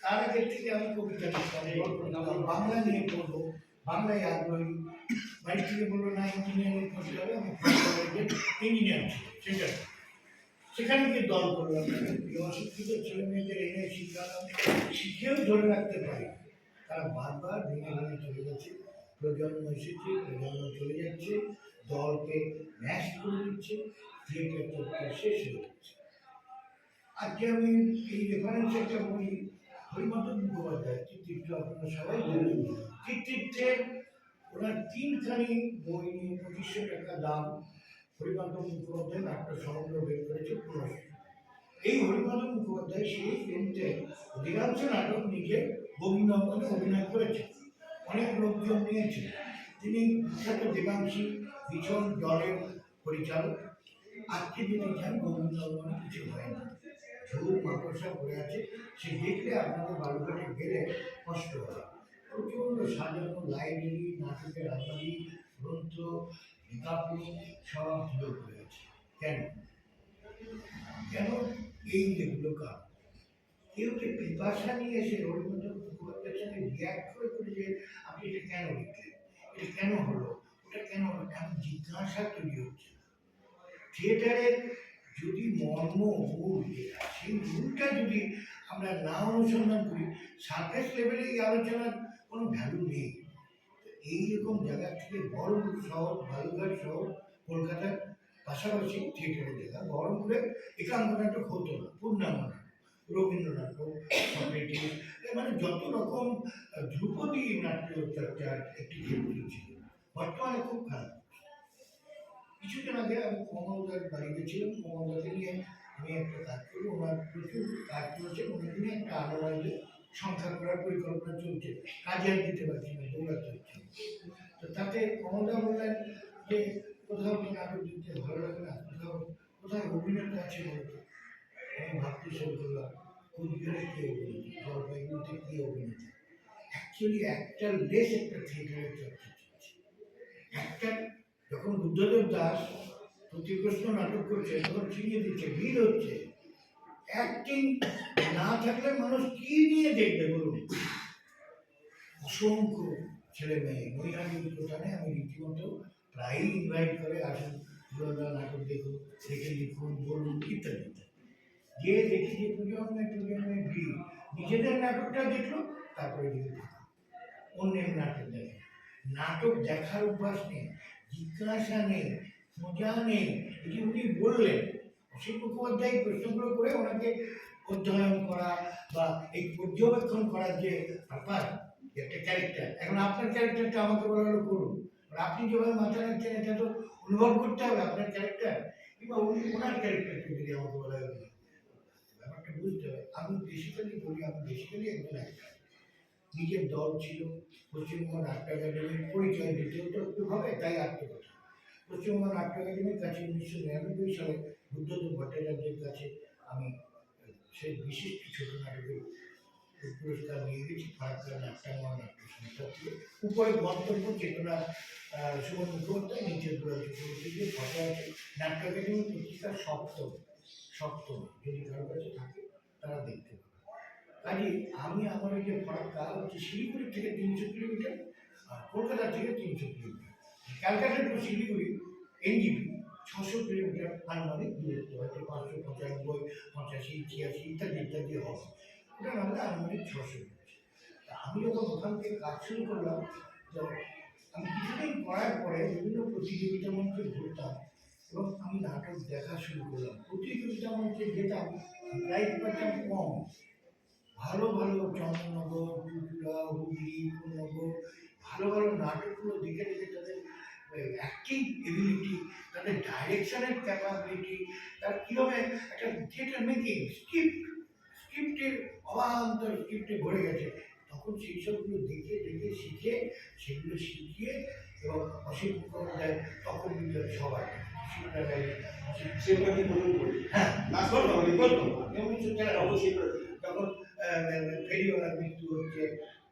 তার আগের থেকে আমি কবিতা লিখতাম, বাংলা নিয়ে পড়বো, বাংলায় আগ্রহী। বাড়ি থেকে বললো না ইঞ্জিনিয়ারিং করতে হবে, আমি ইঞ্জিনিয়ার সেটা সেখানে গিয়ে দল করলাম, অশিক্ষিত ছেলে মেয়েদের এনে শিখালাম, শিখেও ধরে রাখতে পারি, তারা বারবার ভেঙে ভেঙে চলে গেছে, প্রজন্ম এসেছে, প্রজন্ম চলে যাচ্ছে, দলকে ম্যাশ করে দিচ্ছে, থিয়েটার চর্চা শেষ হয়ে যাচ্ছে। আজকে আমি এই রেফারেন্স একটা বলি, হরিমতন মুখোপাধ্যায় চিত্রিত্র, আপনারা সবাই জানেন, চিত্রিত্রের ওনার 3খানি বই নিয়ে 2500 টাকা দাম, হরিমতন মুখোপাধ্যায় নাট্য সমগ্র বের করেছে 1500। এই হরিমতন মুখোপাধ্যায় সেই ফিল্মতে অধিকাংশ নাটক নিজে গোবিন্দঙ্গনে অভিনয় করেছে, অনেক লোকজন নিয়েছে। তিনি বিখ্যাত দেবাংশী ভীষণ দলের পরিচালক। আজকে যদি যান গোবিন্দঙ্গনে কিছু হয় না, ঝোপ মাকড়সা পড়ে আছে, সে দেখলে আপনাদের বালুঘাটে গেলে কষ্ট হয়। প্রচণ্ড সাজানো লাইব্রেরি, নাটকের আলমারি, গ্রন্থ, বিজ্ঞাপন সব ধুলো পড়ে আছে। কেন কেন এই যেগুলো কাজ, কেউ যে পিপাসা নিয়ে এসে ওর মধ্যে মুখোপাধ্যায়ের সঙ্গে রিয়াক্ট করে করে যে আপনি এটা কেন লিখলেন, এটা কেন হলো, ওটা কেন হলো, এমন জিজ্ঞাসা তৈরি হচ্ছে। থিয়েটারের যদি মর্ম মূল যেটা, সেই মূলটা যদি আমরা না অনুসন্ধান করি, সারফেস লেভেলে এই আলোচনার কোনো ভ্যালু নেই। এইরকম জায়গা থেকে বড় শহর, বালুঘাট শহর, কলকাতার পাশাপাশি থিয়েটারের জায়গা, বহরমপুরে একাঙ্ক নাটক হতো না, পূর্ণাঙ্গ নাটক, রবীন্দ্র নাটক, সক্রেটিস, মানে যত রকম ধ্রুপদী নাট্য চর্চার একটি ক্ষেত্র ছিল। বর্তমানে খুব খারাপ। কিছুদিন আগে আমি কমলদার বাড়ি গেছিলাম, কমলদাকে নিয়ে আমি একটা কাজ করি, ওনার প্রচুর কাজ চলছে, ওনাকে নিয়ে একটা আনোয়ারে সংখ্যা করার পরিকল্পনা চলছে, কাজে আর দিতে পারছি না, দৌড়াতে হচ্ছে। তো তাতে কমলদা বললেন যে কোথাও তো নাটক দিতে ভালো লাগে না, কোথাও কোথায় অভিনেতা আছে বলতো। আমি ভাবতে শুরু করলাম, কুচবিহারে কে অভিনেতা, জলপাইগুড়িতে কে অভিনেতা। অ্যাকচুয়ালি একটা লেস একটা থিয়েটারের চর্চা চলছে। একটা যখন বুদ্ধদেব দাস প্রতিপ্রশ্ন নাটক করছে, তখন চিনিয়ে দিচ্ছে, ভিড় হচ্ছে। অ্যাক্টিং না থাকলে মানুষ কি নিয়ে দেখবে বলুন। অসংখ্য ছেলে মেয়ে মহিলাদের প্রধানে আমি রীতিমতো প্রায়ই ইনভাইট করে, আসুন নাটক দেখুন, দেখে লিখুন, বলুন, ইত্যাদি ইত্যাদি। যে দেখি যে প্রজন্মের ভিড়, নিজেদের নাটকটা দেখলো, তারপরে দেখে অন্যের নাটক দেখে। নাটক দেখার অভ্যাস নেই, জিজ্ঞাসা নেই, মজা নেই। এই উনি বললেন, অসীম মুখোপাধ্যায় প্রশ্নগুলো করে ওনাকে অধ্যয়ন করা বা এই পর্যবেক্ষণ করার যে ব্যাপার, একটা ক্যারেক্টার, এখন আপনার ক্যারেক্টারটা আমাকে বলা হলো করুন, আপনি যেভাবে মাথা রাখছেন এটা তো অনুভব করতে হবে আপনার ক্যারেক্টার, কিংবা উনি ওনার ক্যারেক্টারকে যদি আমাকে বলা হলো, ব্যাপারটা বুঝতে হবে। আমি বেসিক্যালি বলি, আমি বেসিক্যালি একজন অ্যাক্টর। নিজের দল ছিল, পশ্চিমবঙ্গ নাট্য একাডেমির পরিচয় দিতেও তো একটু হবে, তাই আত্মকথা। পশ্চিমবঙ্গ নাট্য একাডেমির কাছে 1999 সালে বুদ্ধদেব ভট্টাচার্যের কাছে আমি সেই বিশিষ্ট ছোট নাটকের পুরস্কার নিয়ে গেছি, ফারাক্কা নাট্যাঙ্গন নাট্য সংস্থা থেকে। উপরে গন্তব্য চেতনা সুমন মুখোপাধ্যায়, নিচের গোড়া চক্রবর্তীদের ফটো আছে। নাট্য একাডেমি পত্রিকার সপ্তম যদি কারো কাছে থাকে তারা দেখতে পাবে। কাজে আমি আমার এই যে ফারাক্কা হচ্ছে শিলিগুড়ি থেকে 300 কিলোমিটার, আর কলকাতা থেকে 300 kilometre, Calcutta to Siliguri NJP 600 kilometre আনুমানিক দূরত্ব, হয়তো 595, 85, 86 ইত্যাদি ইত্যাদি হবে। ওটা নাহলে আনুমানিক 600 কিলোমিটার। আমি যখন ওখান থেকে কাজ শুরু করলাম, তো আমি কিছুদিন করার পরে বিভিন্ন প্রতিযোগিতা মঞ্চে ঘুরতাম এবং আমি নাটক দেখা শুরু করলাম। প্রতিযোগিতা মঞ্চে যেতাম, প্রাইজ পাচ্ছিলাম কম, ভালো ভালো চন্দননগর, চুচুড়া, হুগলি, নগর ভালো ভালো নাটকগুলো দেখে দেখে তাদের অ্যাক্টিং এবিলিটি, তাদের ডাইরেকশনের ক্যাপাবিলিটি, তার কীভাবে একটা থিয়েটার মেকিং স্ক্রিপ্টের অবান্তর স্ক্রিপ্টে ভরে গেছে, তখন সেই সবগুলো দেখে দেখে শিখে সেগুলো শিখিয়ে এবং অসীম মুখোপাধ্যায় তখন কিন্তু সবাই সেগুলো কি বলুন বলি হ্যাঁ লাস্ট বলতো আমি বলতো অবশ্যই তখন ফেরিওয়ালার মৃত্যু হচ্ছে,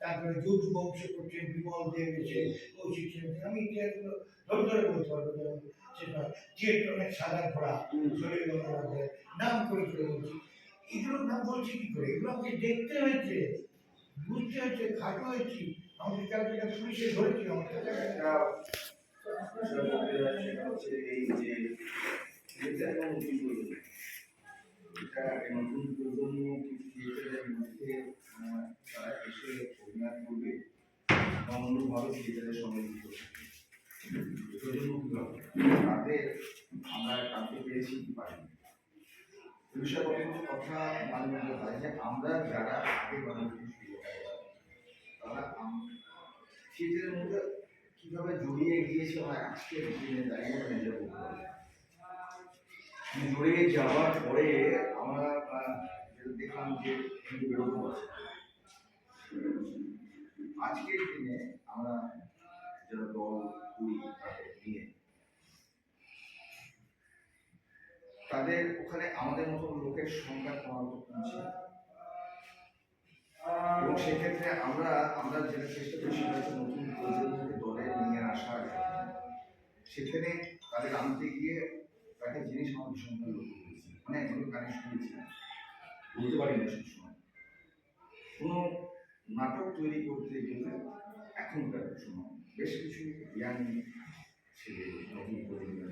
তারপরে যৌথ বংশ করছে, বিমল দেব এসে কৌশিক সেন, আমি ইতিহাসগুলো ধরে ধরে বলতে পারবো, যেমন সেটা থিয়েটারের সাদা ঘোড়া, শরীর বন্দ্যোপাধ্যায় নাম করে করে বলছি, এগুলোর নাম বলছি কি করে, এগুলো আমাকে দেখতে হয়েছে, বুঝতে হয়েছে, খাটো হয়েছি, আমাকে ক্যালকাটা পুলিশে ধরেছি, আমার সেটা হচ্ছে এই যে থিয়েটার এবং নতুন প্রজন্ম, এটা নতুন প্রজন্ম কি থিয়েটারের মধ্যে তারা এসে অভিনয় করবে বা অন্যভাবে থিয়েটারের সঙ্গে যুক্ত থাকবে, প্রজন্ম কীভাবে তাদের আমরা টানতে পেরেছি কি পারিনি। বিষয়গত কথা মাঝে মাঝে হয় যে আমরা যারা আগে বানাতে শুরু করি তারা থিয়েটারের মধ্যে কিভাবে জড়িয়ে গিয়েছে আমরা আজকের দিনে দাঁড়িয়ে নিজে বলতে পারি। জড়িয়ে যাওয়ার পরে আমরা যেটা দেখলাম যে বিরোধ আছে, আজকের দিনে আমরা যারা দল করি তাদের নিয়ে তাদের ওখানে আমাদের মতো লোকের সংখ্যা ক্রমাগত কমছে এবং সেক্ষেত্রে আমরা যেটা চেষ্টা করি সেটা হচ্ছে নতুন প্রজন্মকে দলে নিয়ে আসা, সেখানে তাদের আনতে গিয়ে একটা জিনিস আমার ভীষণভাবে লক্ষ্য করেছি, মানে এগুলো কানেকশন হয়েছি বলতে পারি না সবসময়। কোনো নাটক তৈরি করতে গেলে এখনকার সময় বেশ কিছু ইয়াং ছেলে নতুন প্রজন্মের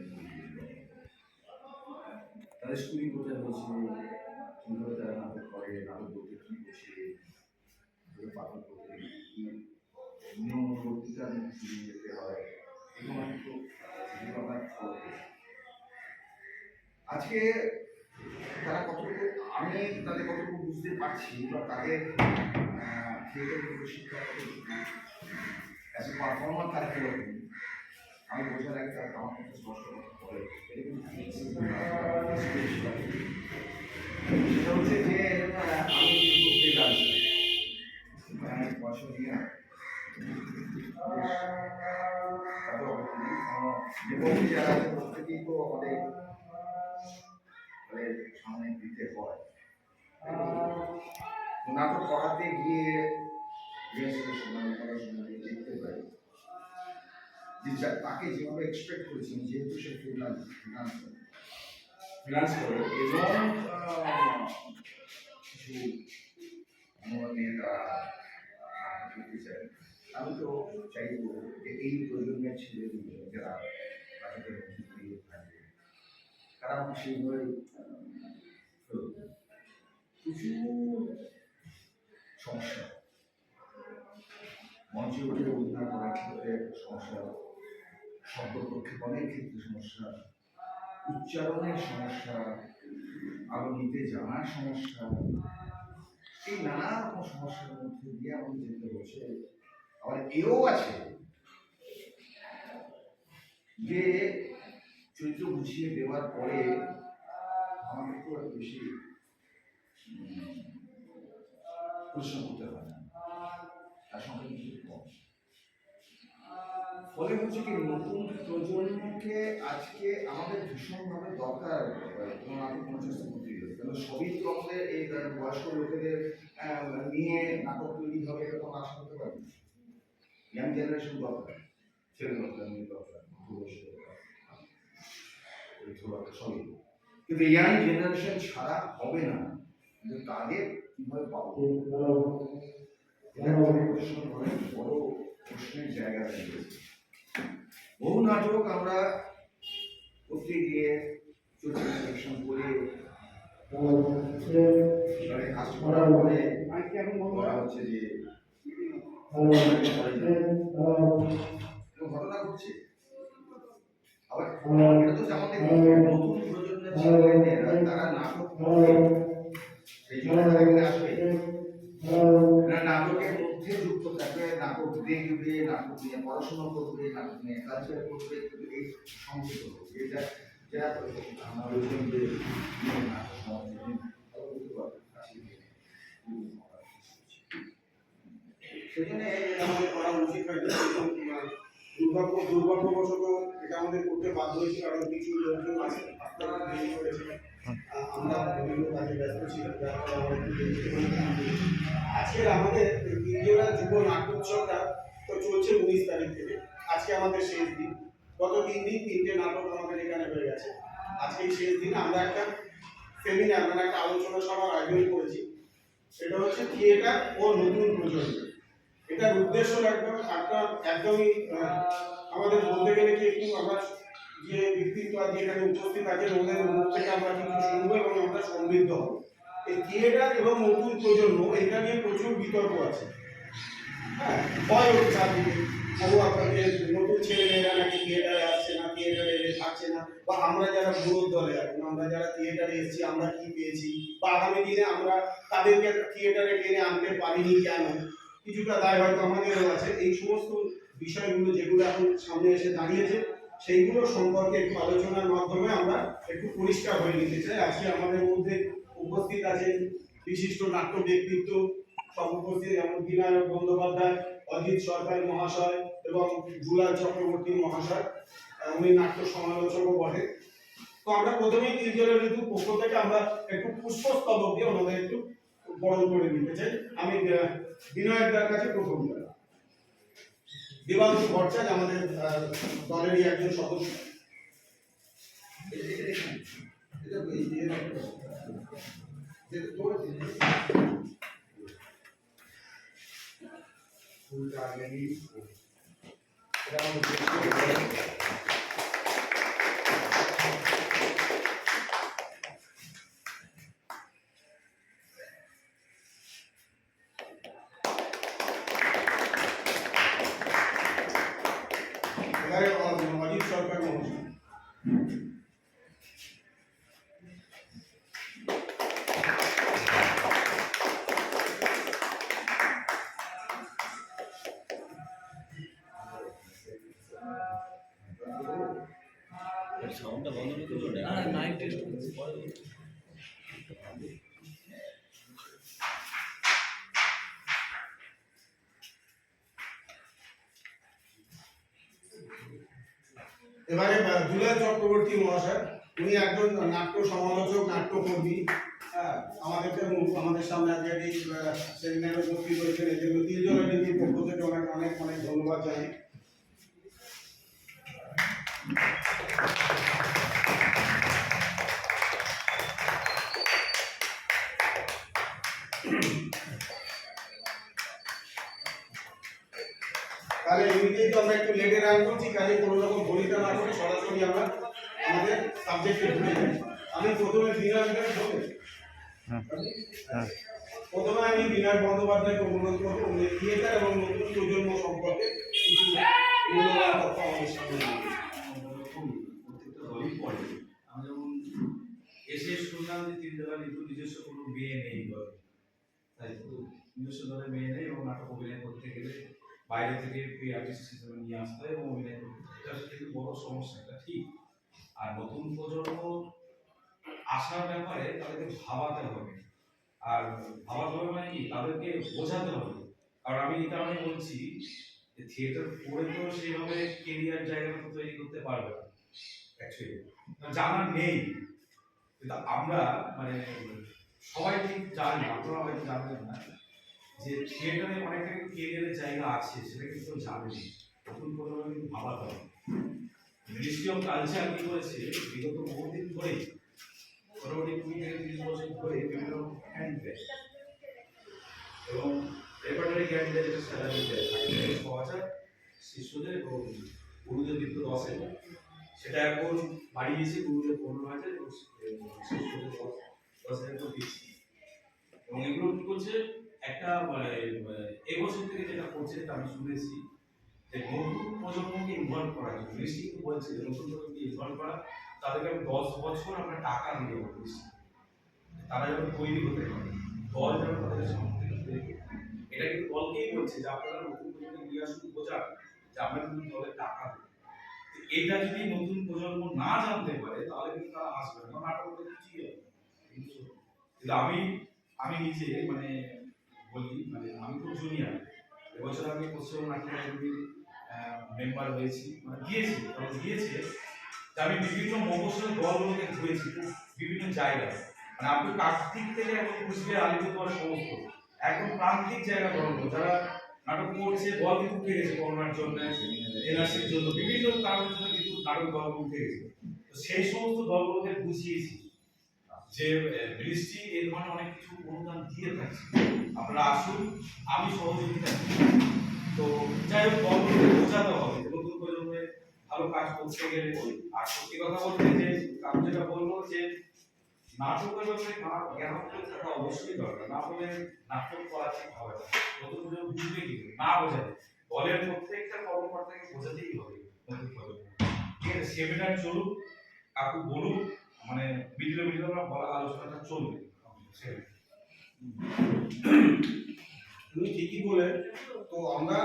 তাদের স্কুলিং কোথায় হয়েছে, কীভাবে তারা নাটক করে, নাটক বলতে কী বোঝে, পাঠক করতে কী নিয়ম অনুবর্তিতা শুরু যেতে হয়, এগুলো কিন্তু আমরা ফলো করি। আজকে তারা কতটুকু, আমি তাদের কতটুকু বুঝতে পারছি বা তাদের থিয়েটার শিক্ষা কতটুকু অ্যাজ এ পারফর্মার তারা কীরকম, আমি বোঝার আগে তারা আমার কাছে স্পষ্ট কথা বলে। সেটা হচ্ছে যে আমি করতে যাচ্ছি পয়সা দিয়ে যারা আছে প্রত্যেকেই তো আমাদের সামনে দিতে হয়। নাটক করাতে গিয়ে দেখতে পাই যে তাকে যেভাবে এক্সপেক্ট করেছি, যেহেতু সে ফিনান্স করে এবং কিছু নিয়ে তারা করতে চায়, আমি তো চাইব যে এই প্রজন্মের ছেলেগুলো যারা নাটকের মধ্যে থাকবে তারা সেইভাবে কিছু সমস্যা মঞ্চে উঠে অভিনয় করার ক্ষেত্রে সমস্যা, শব্দ প্রক্ষেপণের ক্ষেত্রে সমস্যা, উচ্চারণের সমস্যা, আরো নিতে জানার সমস্যা, এই নানা রকম সমস্যার মধ্যে দিয়ে আমাদের যেতে হচ্ছে। আবার এও আছে যে চরিত্র বুঝিয়ে দেওয়ার পরে আমাকে খুব একটা বেশি পরিশ্রম করতে হয় না, তার সঙ্গে কিছু কম। ফলে হচ্ছে কি নতুন প্রজন্মকে আজকে আমাদের ভীষণভাবে দরকার কোনো নাটক মঞ্চস্থ করতে গেলে, কারণ সবই তো আমাদের এই বয়স্ক লোকেদের নিয়ে নাটক তৈরি হবে এরকম আশা করতে পারি না। ইয়াং জেনারেশন দরকার, ছেলে দরকার, মেয়ে দরকার, সবই, কিন্তু ইয়াং জেনারেশন ছাড়া হবে না। কিন্তু তাদের কিভাবে পাবো এটা বড় প্রশ্নের জায়গা রয়েছে। বহু নাটক আমরা করতে গিয়ে সিলেকশন করে কাজ করার পরে বলা হচ্ছে যে ঘটনা ঘটছে। আবার এটা তো আমাদের নতুন প্রজন্মের ছেলেমেয়েরা তারা নাটক করবে, সেই জন্য তারা এখানে আসবে, এরা নাটকের মধ্যে যুক্ত থাকবে, নাটক দেখবে, নাটক নিয়ে পড়াশোনা করবে, নাটক নিয়ে কালচার করবে, এই সংযুক্ত করবে। এটা যারা আমার যে নাটক সেখানে আমাদের করা উচিত হয়। দুর্ভাগ্যবশত এটা আমাদের করতে বাধ্য হয়েছে, কারণ কিছু লোকজন আছে আপনারা দেরি করেছেন, আমরা বিভিন্ন কাজে ব্যস্ত ছিলাম, যার ফলে আমরা একটু দেরি করে আজকের আমাদের তিনজোড়া যুব নাট্যোৎসবটা তো চলছে 19 তারিখ থেকে। আজকে আমাদের শেষ দিন। গত 3 দিন 3টে নাটক আমাদের এখানে হয়ে গেছে। আজকে শেষ দিন আমরা একটা সেমিনার মানে একটা আলোচনা সভার আয়োজন করেছি। সেটা হচ্ছে থিয়েটার ও নতুন প্রজন্ম। এটার উদ্দেশ্য একদমই আমাদের বলতে গেলে কি একটু আমরা যে ব্যক্তিত্ব আজ এখানে উপস্থিত আছেন ওদের মুখ থেকে আমরা কিছু শুনবো এবং আমরা সমৃদ্ধ হব। এই থিয়েটার এবং নতুন প্রজন্ম এটা নিয়ে প্রচুর বিতর্ক আছে। হ্যাঁ, ভয় হচ্ছে চারদিকে, আপনাদের নতুন ছেলেমেয়েরা নাকি থিয়েটারে আসছে না, থিয়েটারে এলে থাকছে না, বা আমরা যারা বিরোধ দলে এখন আমরা যারা থিয়েটারে এসেছি আমরা কি পেয়েছি, বা আগামী দিনে আমরা তাদেরকে থিয়েটারে টেনে আনতে পারিনি কেন, কিছুটা দায় হয়তো আমাদেরও আছে। এই সমস্ত বিষয়গুলো যেগুলো এখন সামনে এসে দাঁড়িয়েছে সেইগুলো সম্পর্কে একটু আলোচনার মাধ্যমে আমরা একটু পরিষ্কার হয়ে নিতে চাই। আজকে আমাদের মধ্যে উপস্থিত আছেন বিশিষ্ট নাট্য ব্যক্তিত্ব সব উপস্থিত, যেমন বিনায়ক বন্দ্যোপাধ্যায়, অজিত সরকার মহাশয় এবং দুলাল চক্রবর্তী মহাশয়, উনি নাট্য সমালোচকও বটে। তো আমরা প্রথমেই তিনজনের ঋতুর পক্ষ থেকে আমরা একটু পুষ্পস্তবক দিয়ে ওনাদের একটু বরণ করে নিতে চাই। আমি বিনায়কদার কাছে প্রথম দেবাংশু ভট্টাচার্য আমাদের দলেরই একজন সদস্য। অজিত সরকার মহাশয়। সাউন্ডটা বন্ধ করে না, নাইট টেস্ট করছি। এবারে দুলাল চক্রবর্তী মহাশয়, উনি একজন নাট্য সমালোচক, নাট্যকর্মী। আমাদের সামনে আজকে এই সেমিনারে উপস্থিত হয়েছেন, এই জন্য তিনজনের নীতির পক্ষ থেকে ওনাকে অনেক অনেক ধন্যবাদ জানাই। তাহলে এমনিতেই তো আমরা একটু লেটে রান করছি, কাজে কোনো রকম ভরিতা না করে সরাসরি আমরা আমাদের সাবজেক্টে ঢুকে যাই। আমি প্রথমে বিনায়ককে বলবো, প্রথমে আমি বিনায়ক বন্দ্যোপাধ্যায়কে অনুরোধ করবো উনি থিয়েটার এবং নতুন প্রজন্ম সম্পর্কে কিছু মূল্যবান কথা আমাদের সামনে প্রত্যেকটা দলই পড়ে। আমি যেমন এসে শুনলাম যে তিনজোড়া ঋতু নিজস্ব কোনো মেয়ে নেই দলে, তাই তো নিজস্ব দলে মেয়ে নেই এবং নাটক অভিনয় করতে গেলে বাইরে থেকে আর্টিস্ট হিসেবে নিয়ে আসতে হয় এবং অভিনয় করতে হয়। এটা কিন্তু বড় সমস্যা, এটা ঠিক। আর নতুন প্রজন্ম আসার ব্যাপারে তাদেরকে ভাবাতে হবে, আর ভাবাতে হবে মানে কি তাদেরকে বোঝাতে হবে। কারণ আমি এই কারণে বলছি যে থিয়েটার পড়ে তো সেইভাবে কেরিয়ার জায়গাটা তৈরি করতে পারবে না, অ্যাকচুয়ালি জানা নেই। কিন্তু আমরা মানে সবাই ঠিক জানি, আপনারা হয়তো জানবেন না যে থিয়েটারে অনেকটা কেরিয়ারের জায়গা আছে, সেটা কিন্তু জানেন। নতুন প্রজন্ম কিন্তু ভাবাতে হবে। মিনিস্ট্রি অফ কালচার কি করেছে বিগত বহুদিন ধরে, মোটামুটি 20 থেকে 30 বছর ধরে বিভিন্ন হ্যান্ড দেয় এবং রেপার্টারি গ্যান্ড দেয়, যেটা স্যালারি দেয় 6,000 শিষ্যদের এবং গুরুদের দিত 10,000। সেটা এখন বাড়িয়েছে গুরুদের 15,000 এবং শিষ্যদের 10,000 করে দিচ্ছে। এবং এগুলো কি করছে একটা এবছর থেকে যেটা করছে সেটা আমি শুনেছি যে নতুন প্রজন্মকে ইনভলভ করা যায়। মিনিস্ট্রি কিন্তু বলছে যে নতুন প্রজন্মকে ইনভলভ করা, তাদেরকে আমি 10 বছর আমরা টাকা দিয়ে দেবো, তারা যেন তৈরি হতে পারে, দল যেন তাদের সামনে থেকে এটা কিন্তু দলকেই বলছে যে আপনারা নতুন প্রজন্ম নিয়ে আসুন, বোঝান যে আমরা কিন্তু দলের টাকা দিই। এটা যদি নতুন প্রজন্ম না জানতে পারে তাহলে কিন্তু তারা আসবে না, নাটক করতে কিছুই হবে। কিন্তু আমি নিজে মানে বলি, মানে আমি খুব জুনিয়র, এবছর আমি পশ্চিমবঙ্গ নাট্য একাডেমির মেম্বার হয়েছি, মানে গিয়েছে যে আমি বিভিন্ন মফস্বল দলগুলোকে ঘুরেছি বিভিন্ন জায়গায়, মানে আপনি কার্তিক থেকে এখন কুচবিহার আলিপুরদুয়ার সমস্ত একদম প্রান্তিক জায়গা দলগুলো যারা নাটক করছে, দল কিন্তু উঠে গেছে করোনার জন্য, এনআরসির জন্য, বিভিন্ন কারণের জন্য কিন্তু নাটক দলগুলো উঠে গেছে। তো সেই সমস্ত দলগুলোকে বুঝিয়েছি যে বৃষ্টি এই ধরনের অনেক কিছু অনুদান দিয়ে থাকছে, আপনারা আসুন, আমি সহযোগিতা করি। তো যাই হোক, দলগুলোকে বোঝাতে হবে নতুন প্রজন্মে ভালো কাজ করতে গেলে। আর সত্যি কথা বলতে যে আমি যেটা বলবো যে নাটকের ব্যাপারে জ্ঞান থাকা অবশ্যই দরকার, না হলে নাটক করা ঠিক হবে না। নতুন প্রজন্ম বুঝবে কি না বোঝাবে, দলের প্রত্যেকটা কর্মকর্তাকে বোঝাতেই হবে নতুন প্রজন্ম। ঠিক আছে, সেমিনার চলুক, কাকু বলুক, মানে মিডিলে আমরা বলা আলোচনাটা চলবে। তুমি ঠিকই বলেন। তো আমরা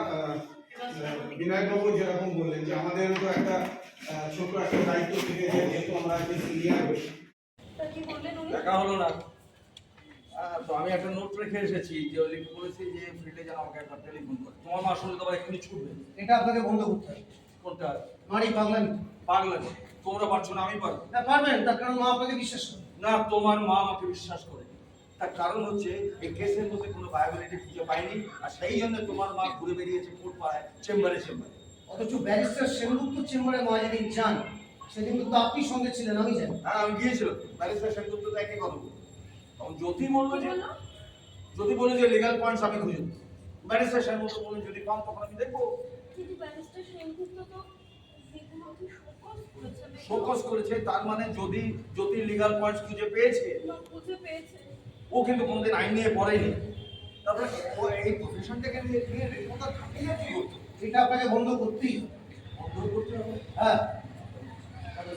বিনয়বাবু যেরকম বললেন যে আমাদের তো একটা ছোট একটা দায়িত্ব থেকে যায়, যেহেতু আমরা একটা সিনিয়র। দেখা হলো না, তো আমি একটা নোট রেখে এসেছি যে ওই লিখে বলেছি যে ফিল্ডে যেন আমাকে একবার টেলিফোন করে। তোমার মা শুনলে তোমার এক্ষুনি ছুটবে। এটা আপনাকে বন্ধ করতে হবে। কোনটা? মারি পাগলামি। পাগলামি তোমরা পারছো না, আমি পারবো। না পারবেন, তার কারণ মা আপনাকে বিশ্বাস করে না, তোমার মা আমাকে বিশ্বাস করে। তার কারণ হচ্ছে এই কেসের মধ্যে কোনো ভায়োলিটি খুঁজে পাইনি, আর সেই জন্য তোমার মা ঘুরে বেরিয়েছে কোর্ট পাড়ায়, চেম্বারে। অথচ ব্যারিস্টার সেনগুপ্ত চেম্বারে মা যেদিন যান সেদিন কিন্তু আপনি সঙ্গে ছিলেন, আমি জানি। হ্যাঁ, আমি গিয়েছিলাম। ব্যারিস্টার সেনগুপ্ত তো একই কথা বলবো। তখন জ্যোতি বললো যে লিগাল পয়েন্টস আমি খুঁজে দেবো। ব্যারিস্টার সেনগুপ্ত বললেন যদি পান তখন আমি দেখবো। ফোকাস করেছে, তার মানে যদি লিগাল পয়েন্টস খুঁজে পেয়েছে, ও কিন্তু কোনোদিন আইন নিয়ে পড়েনি। তারপরে ও এই প্রফেশনটাকে নিয়ে রিপোর্টার থাকে না, কি করতো? এটা আপনাকে বন্ধ করতেই হবে। বন্ধ করতে হবে। হ্যাঁ,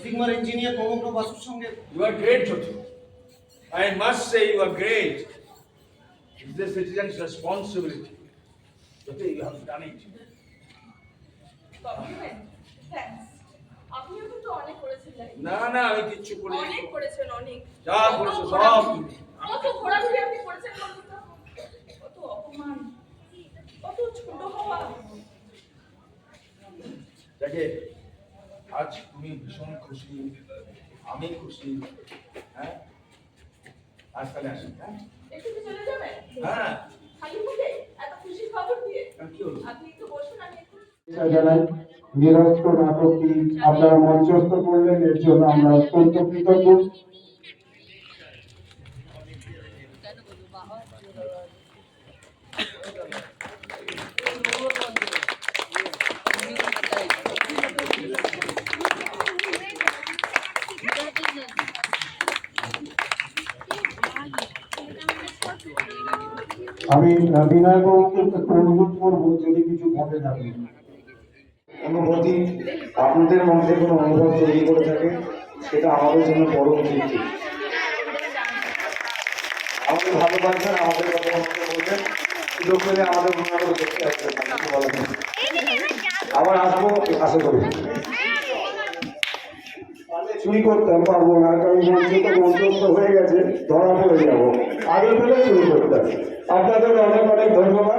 সিগমার ইঞ্জিনিয়ার প্রমোদ বাসুর সঙ্গে। You are great, Jyoti. I must say you are great. It's the citizen's responsibility. Jyoti, you have done it. আপনিও কিন্তু অনেক করেছিলেন। না, আমি কিচ্ছু করিনি। অনেক করেছেন, অনেক। যা করেছো সব তুমি। কত ঘোরাঘুরি আপনি করেছেন বলুন তো? কত অপমান, কত ছোট হওয়া। দেখে, আজ তুমি ভীষণ খুশি, আমি খুশি। হ্যাঁ, আজ তাহলে আসি। হ্যাঁ, একটু কি চলে যাবেন? হ্যাঁ, খালি মুখে এত খুশির খবর দিয়ে? কি হলো? আপনি একটু বসুন, আমি একটু। জানাই নিরস্ত নাটকটি আপনারা মঞ্চস্থ করলেন, এর জন্য আমরা অত্যন্ত কৃতজ্ঞ। আমি বিনয়বাবুকে একটু অনুরোধ করবো যদি কিছু ঘটে থাকে, অনুভূতি আপনাদের মধ্যে কোনো অনুভব তৈরি করে থাকে, সেটা আমাদের জন্য বড় তৃপ্তি। আমাদের ভালোবাসবেন, আমাদের কথা বলবেন, সুযোগ পেলে আমাদের মনে দেখতে আসবেন, আবার আসবো আশা করি। চুরি করতাম পারবো না, কারণ মঞ্চস্থ হয়ে গেছে, ধরা পড়ে যাবো। আগে পেলে চুরি করতাম। আপনাদের অনেক অনেক ধন্যবাদ।